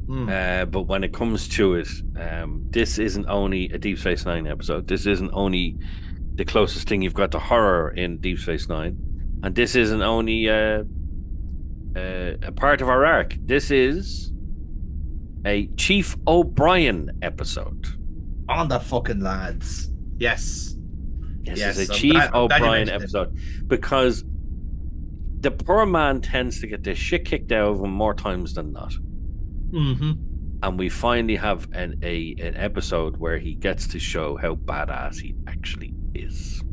Mm. But when it comes to it, this isn't only a Deep Space Nine episode. This isn't only the closest thing you've got to horror in Deep Space Nine, and this isn't only a part of our arc. This is a Chief O'Brien episode. On the fucking lads. Yes. This Yes, is a I'm Chief glad you O'Brien mentioned it. episode because the poor man tends to get the shit kicked out of him more times than not. Mm-hmm. And we finally have an episode where he gets to show how badass he actually is.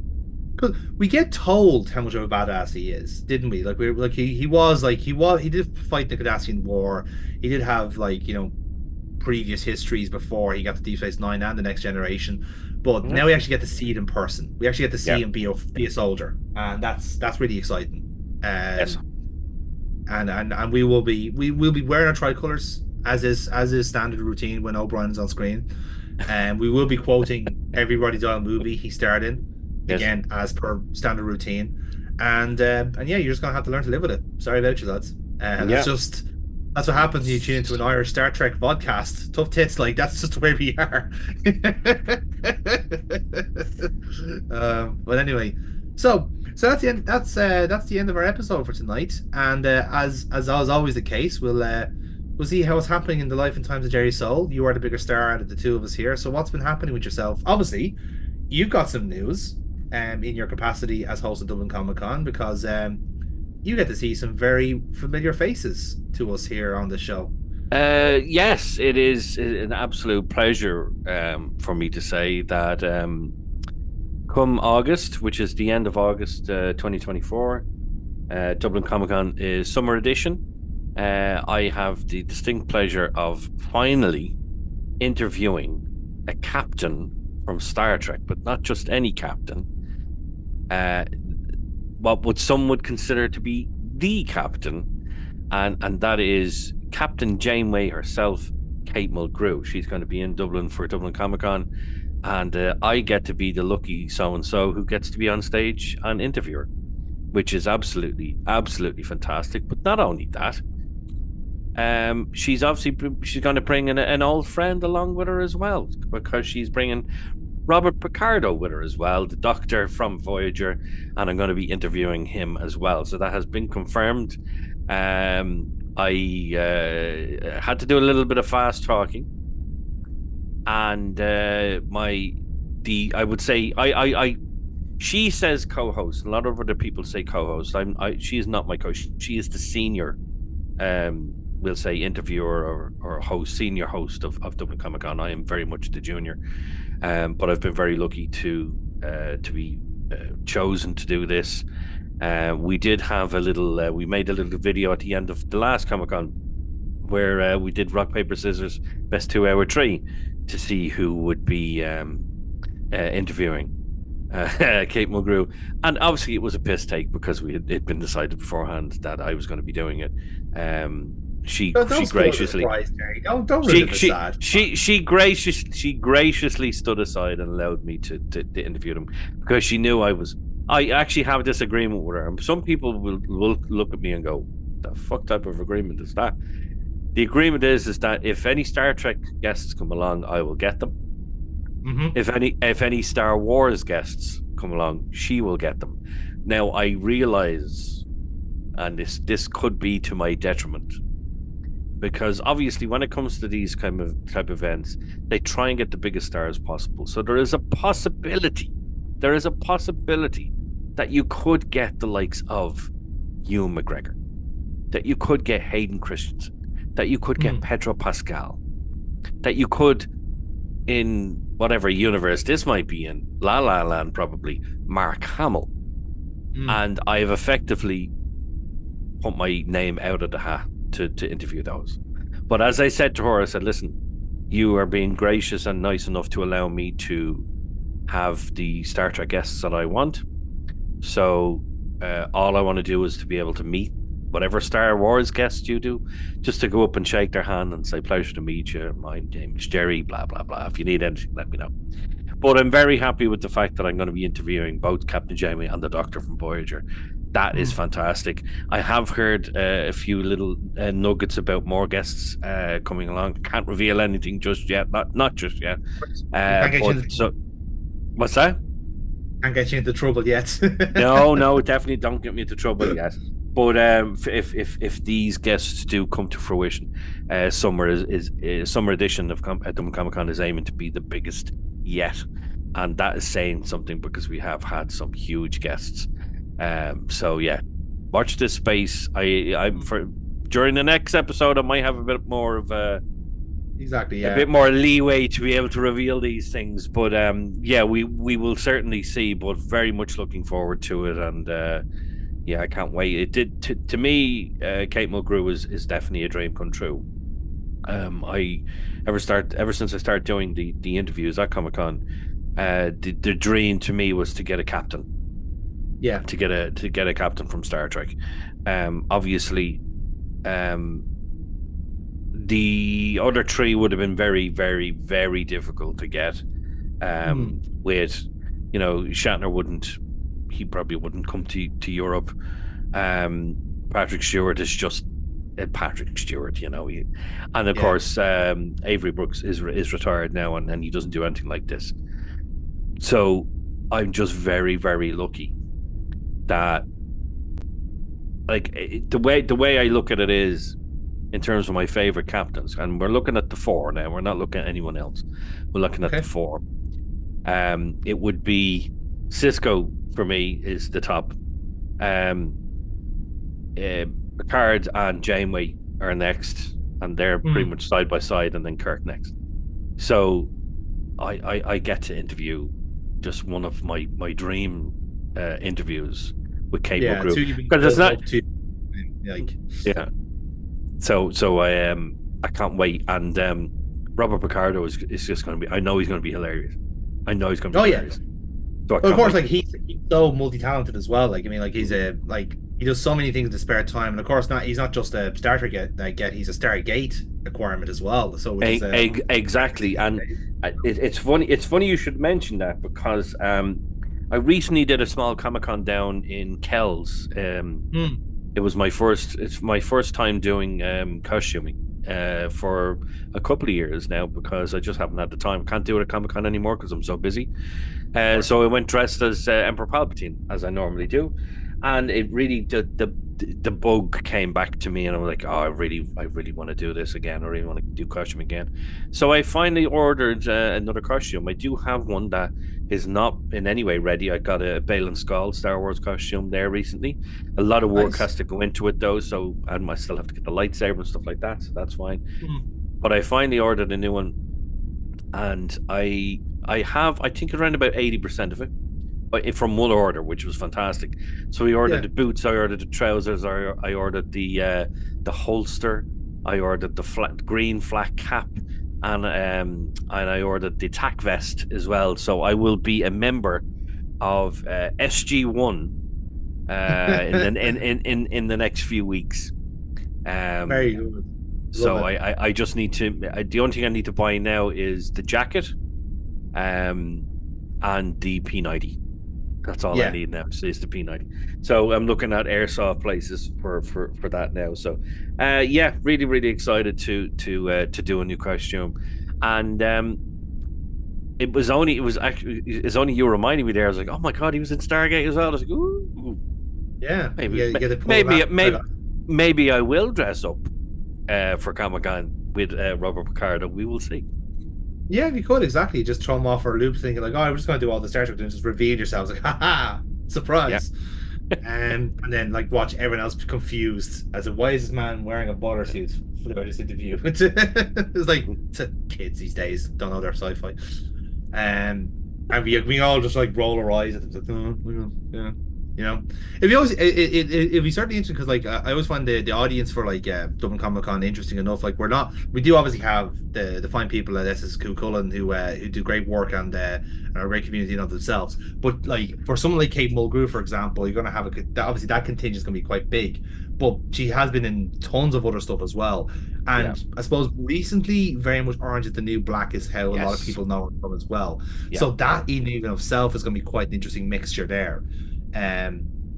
Because we get told how much of a badass he is, didn't we? Like he did fight the Cardassian War. He did have previous histories before he got to Deep Space Nine and the Next Generation. But now we actually get to see it in person. We actually get to see him be a soldier, and that's really exciting. Yes. And we'll be wearing our tricolors as is standard routine when O'Brien's on screen, and we will be quoting every Roddy Doyle movie he starred in again as per standard routine, and yeah, you're just gonna have to learn to live with it. Sorry about you, lads. That's what happens when you tune into an Irish Star Trek podcast. Tough tits, like that's just the way we are. But anyway, so that's the end. That's the end of our episode for tonight. And as is always the case, we'll see how it's happening in the life and times of Jerry Soul. You are the bigger star out of the two of us here. So what's been happening with yourself? Obviously, you've got some news in your capacity as host of Dublin Comic Con because you get to see some very familiar faces to us here on the show. Yes, it is an absolute pleasure for me to say that come August, which is the end of August 2024, Dublin Comic Con is summer edition. I have the distinct pleasure of finally interviewing a captain from Star Trek, but not just any captain. What some would consider to be the captain, and that is Captain Janeway herself, Kate Mulgrew. She's going to be in Dublin for Dublin Comic Con, and I get to be the lucky so-and-so who gets to be on stage and interview her, which is absolutely fantastic. But not only that, she's going to bring an old friend along with her as well, because she's bringing Robert Picardo with her as well, the Doctor from Voyager, and I'm going to be interviewing him as well. So that has been confirmed. I had to do a little bit of fast talking, and I would say she says co-host. A lot of other people say co-host. She is not my co-host. She is the senior, we'll say interviewer or host, senior host of Dublin Comic Con. I am very much the junior. But I've been very lucky to be chosen to do this. We did have we made a little video at the end of the last Comic Con where we did rock, paper, scissors, best 2 hour tree to see who would be interviewing Kate Mulgrew. And obviously it was a piss take because it'd been decided beforehand that I was going to be doing it. She graciously she graciously stood aside and allowed me to interview them because she knew I actually have this agreement with her. And some people will look at me and go, "The fuck type of agreement is that?" The agreement is that if any Star Trek guests come along, I will get them. Mm-hmm. If any Star Wars guests come along, she will get them. Now I realize, and this could be to my detriment, because obviously when it comes to these type of events, they try and get the biggest stars possible. So there is a possibility that you could get the likes of Ewan McGregor, that you could get Hayden Christensen, that you could get Pedro Pascal, that you could, in whatever universe this might be in, La La Land probably, Mark Hamill. And I've effectively put my name out of the hat to interview those. But as I said to her, I said, listen, you are being gracious and nice enough to allow me to have the Star Trek guests that I want. So all I want to do is to be able to meet whatever Star Wars guests you do, just to go up and shake their hand and say, pleasure to meet you. My name is Jerry, blah, blah, blah. If you need anything, let me know. But I'm very happy with the fact that I'm going to be interviewing both Captain Jamie and the Doctor from Voyager. That is Mm. fantastic. I have heard a few little nuggets about more guests coming along. Can't reveal anything just yet. Not just yet. We can't get you But into, so what's that? can't get you into trouble yet. No, no, definitely don't get me into trouble yet. But if these guests do come to fruition, summer is summer edition of Dublin Comic Con is aiming to be the biggest yet, and that is saying something because we have had some huge guests. So yeah, watch this space. I'm for during the next episode, I might have a bit more of Exactly, a yeah. bit more leeway to be able to reveal these things. But yeah, we will certainly see. But very much looking forward to it, and yeah, I can't wait. It did to me. Kate Mulgrew is definitely a dream come true. I ever since I started doing the interviews at Comic Con, the dream to me was to get a captain, Yeah. to get a captain from Star Trek. Obviously, the other three would have been very, very, very difficult to get. With, you know, Shatner wouldn't, he probably wouldn't come to Europe. Patrick Stewart is just Patrick Stewart, you know. And of course, Avery Brooks is retired now, and he doesn't do anything like this. So I'm just very, very lucky that, like, the way I look at it is, in terms of my favorite captains, and we're looking at the four now. We're not looking at anyone else. We're looking at the four. It would be Cisco for me is the top. Picard and Janeway are next, and they're pretty much side by side, and then Kirk next. So I get to interview just one of my dream interviews with Kate Mulgrew, because it's not yeah. So I can't wait, and Robert Picardo is just going to be. I know he's going to be hilarious. I know he's going to be hilarious. So of course, like he's so multi-talented as well. Like I mean, like he's he does so many things in his spare time, and of course, he's not just a Star Trek he's a Stargate acquirement as well. So exactly, and it's funny. It's funny you should mention that, because I recently did a small Comic-Con down in Kells. It was my first. It's my first time doing costuming for a couple of years now, because I just haven't had the time. Can't do it at Comic-Con anymore because I'm so busy. So I went dressed as Emperor Palpatine, as I normally do, and it really the bug came back to me, and I was like, oh, I really want to do this again. I really want to do costume again. So I finally ordered another costume. I do have one that is not in any way ready. I got a Baylan Skoll Star Wars costume there recently. A lot of work has to go into it though, so and I still have to get the lightsaber and stuff like that, so that's fine. But I finally ordered a new one, and I have, I think, around about 80% of it from one order, which was fantastic. So we ordered the boots, I ordered the trousers, I ordered the holster, I ordered the green flat cap, and I ordered the tack vest as well. So I will be a member of SG1 in the next few weeks. Very good. So I just need to. The only thing I need to buy now is the jacket, and the P90. That's all I need now. Is the P90. So I'm looking at airsoft places for that now. So, yeah, really excited to do a new costume, and it's only you reminding me there. I was like, oh my god, he was in Stargate as well. I was like, ooh, yeah, maybe I will dress up for Comic-Con with Robert Picardo. We will see. Yeah, if you could, exactly. Just throw them off for a loop, thinking like, oh, I'm just going to do all the Star Trek and just reveal yourselves. Like, haha, surprise. Yeah. And then, like, watch everyone else be confused as why is this man wearing a butter suit for this interview? It's like, it's kids these days don't know their sci-fi. And we all just, like, roll our eyes at them. Like, oh, yeah. You know, it'd be certainly interesting, because like I always find the audience for like Dublin Comic Con interesting enough. Like we do obviously have the fine people at SS Cullen who do great work and are a great community in of themselves. But like for someone like Kate Mulgrew, for example, you're going to have obviously that contingent is going to be quite big, but she has been in tons of other stuff as well. And I suppose recently, very much Orange is the New Black is how a lot of people know her from as well. So that in and of itself is going to be quite an interesting mixture there.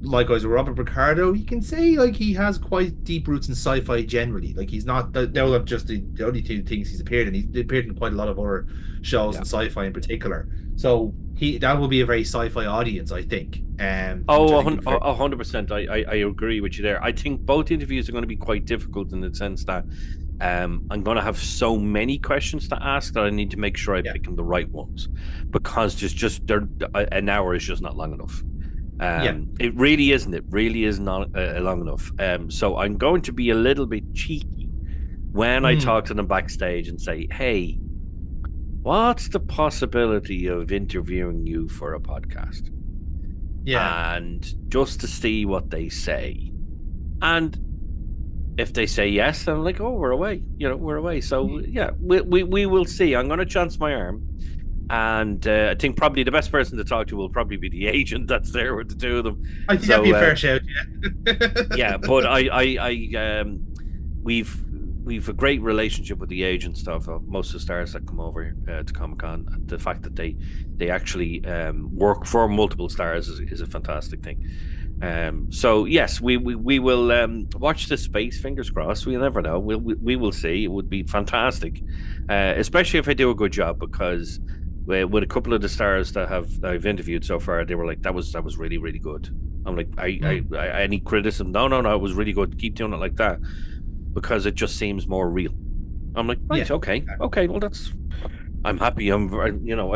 likewise with Robert Picardo, you can say like he has quite deep roots in sci-fi generally. Like he's not they're not just the only two things he's appeared in. He's appeared in quite a lot of other shows Yeah. and sci-fi in particular. So he that will be a very sci-fi audience, I think. Which Oh, I think would be very 100%. I agree with you there. I think both interviews are going to be quite difficult in the sense that I'm going to have so many questions to ask that I need to make sure I yeah. pick the right ones because just an hour is just not long enough. Yeah. It really isn't. It really is not long enough. So I'm going to be a little bit cheeky when I Mm, talk to them backstage and say, "Hey, what's the possibility of interviewing you for a podcast?" yeah. And just to see what they say. And if they say yes, I'm like, oh, we're away. We're away. So yeah, we will see. I'm going to chance my arm, and I think probably the best person to talk to will probably be the agent that's there with the two of them. I think that'd be So a fair shout, yeah, but we've we've a great relationship with the agent stuff. Most of the stars that come over to Comic Con, and the fact that they actually work for multiple stars is a fantastic thing. So yes, we will watch this space. Fingers crossed. We never know. We will see. It would be fantastic, especially if I do a good job. Because with a couple of the stars that I've interviewed so far, they were like, that was really really good. I'm like, I any criticism? No, it was really good. Keep doing it like that because it just seems more real. I'm like, right, Yeah. okay. Well, that's. I'm happy. I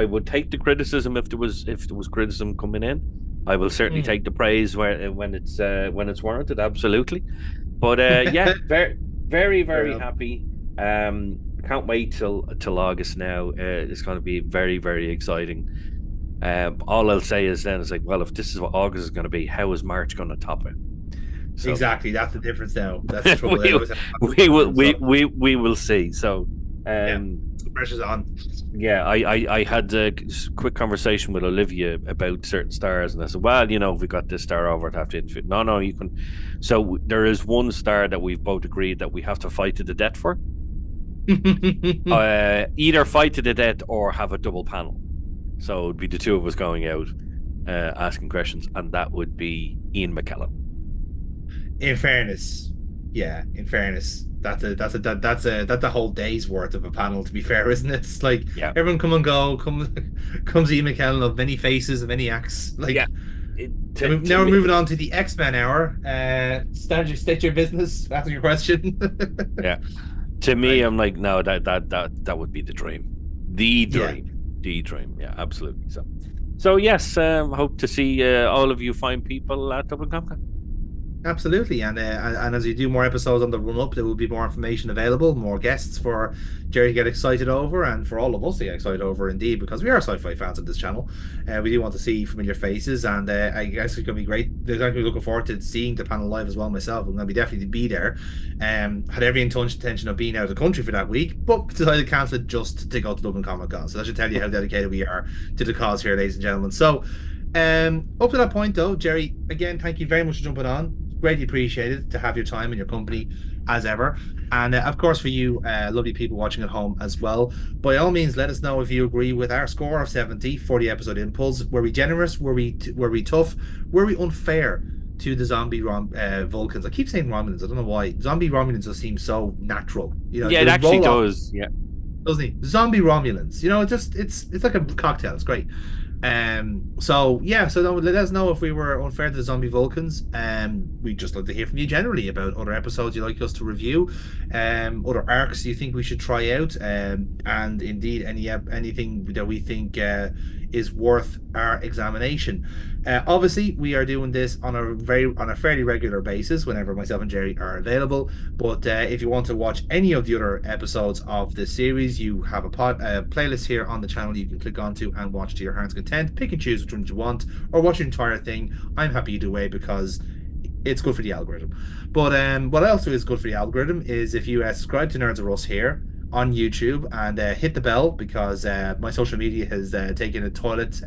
would take the criticism if there was criticism coming in. I will certainly Mm. take the praise when it's warranted. Absolutely. But yeah, very very Fair very enough. happy. Can't wait till August now. It's going to be very very exciting. All I'll say is then it's like, well, if this is what August is going to be, how is March going to top it? So Exactly. That's the difference now. That's the trouble. They we always have we will so we will see. So yeah, um, the pressure's on. yeah, I had a quick conversation with Olivia about certain stars, and I said, well, if we got this star over, I'd have to interview. No, you can. So there is one star that we've both agreed that we have to fight to the death for. Either fight to the death or have a double panel. So it'd be the two of us going out, asking questions, and that would be Ian McKellen. In fairness, yeah. In fairness, that's a whole day's worth of a panel. To be fair, isn't it? It's like Yeah, everyone come and go. Comes Ian McKellen of many faces, of many acts. yeah. Like To now we're me, moving on to the X-Men hour. State your business. Ask your question. yeah. To me, Right. I'm like, no, that would be the dream, the Yeah. dream, the dream. Yeah, absolutely. So yes, hope to see all of you fine people at Dublin Comic Con. Absolutely, and as you do more episodes on the run up, there will be more information available, more guests for Jerry to get excited over, and for all of us to get excited over, indeed, because we are sci-fi fans of this channel. We do want to see familiar faces, and I guess it's going to be great. They're going to be looking forward to seeing the panel live as well. Myself, I'm going to be definitely be there. Had every intention of being out of the country for that week, but decided to cancel it just to go to Dublin Comic Con. So that should tell you how dedicated we are to the cause here, ladies and gentlemen. So. Up to that point, though, Jerry, again, thank you very much for jumping on. Greatly appreciated to have your time and your company as ever. And of course, for you, lovely people watching at home as well. By all means, let us know if you agree with our score of 70 for the episode Impulse. Were we generous? Were we tough? Were we unfair to the zombie Vulcans? I keep saying Romulans. I don't know why. Zombie Romulans just seem so natural. Yeah, it they actually roll off, does. Yeah, doesn't he? Zombie Romulans. It's like a cocktail. It's great. So yeah, so let us know if we were unfair to the zombie Vulcans. We'd just like to hear from you generally about other episodes you'd like us to review, other arcs you think we should try out, and indeed anything that we think is worth our examination. Obviously, we are doing this on a fairly regular basis whenever myself and Jerry are available. But if you want to watch any of the other episodes of this series, you have a playlist here on the channel you can click onto and watch to your heart's content. Pick and choose which ones you want, or watch the entire thing. I'm happy either way because it's good for the algorithm. But what else is good for the algorithm is if you subscribe to Nerds of Us here on YouTube and hit the bell, because my social media has taken a toilet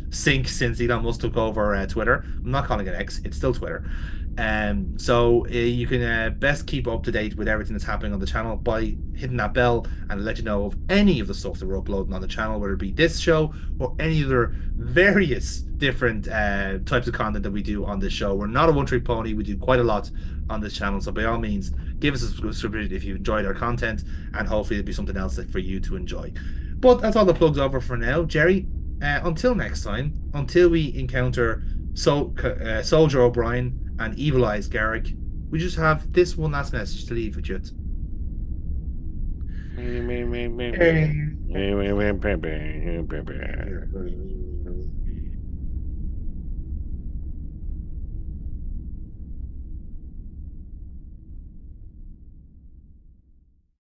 sink since Elon Musk took over Twitter. I'm not calling it X, it's still Twitter. So you can best keep up to date with everything that's happening on the channel by hitting that bell and let you know of any of the stuff that we're uploading on the channel, whether it be this show or any other various different types of content that we do on this show. We're not a one-trick pony. We do quite a lot on this channel. So by all means, give us a subscription if you enjoyed our content, and hopefully it'll be something else for you to enjoy. But that's all the plugs over for now. Jerry, until next time, until we encounter Soldier O'Brien and Evil Eyes Garrick, we just have this one last message to leave with you.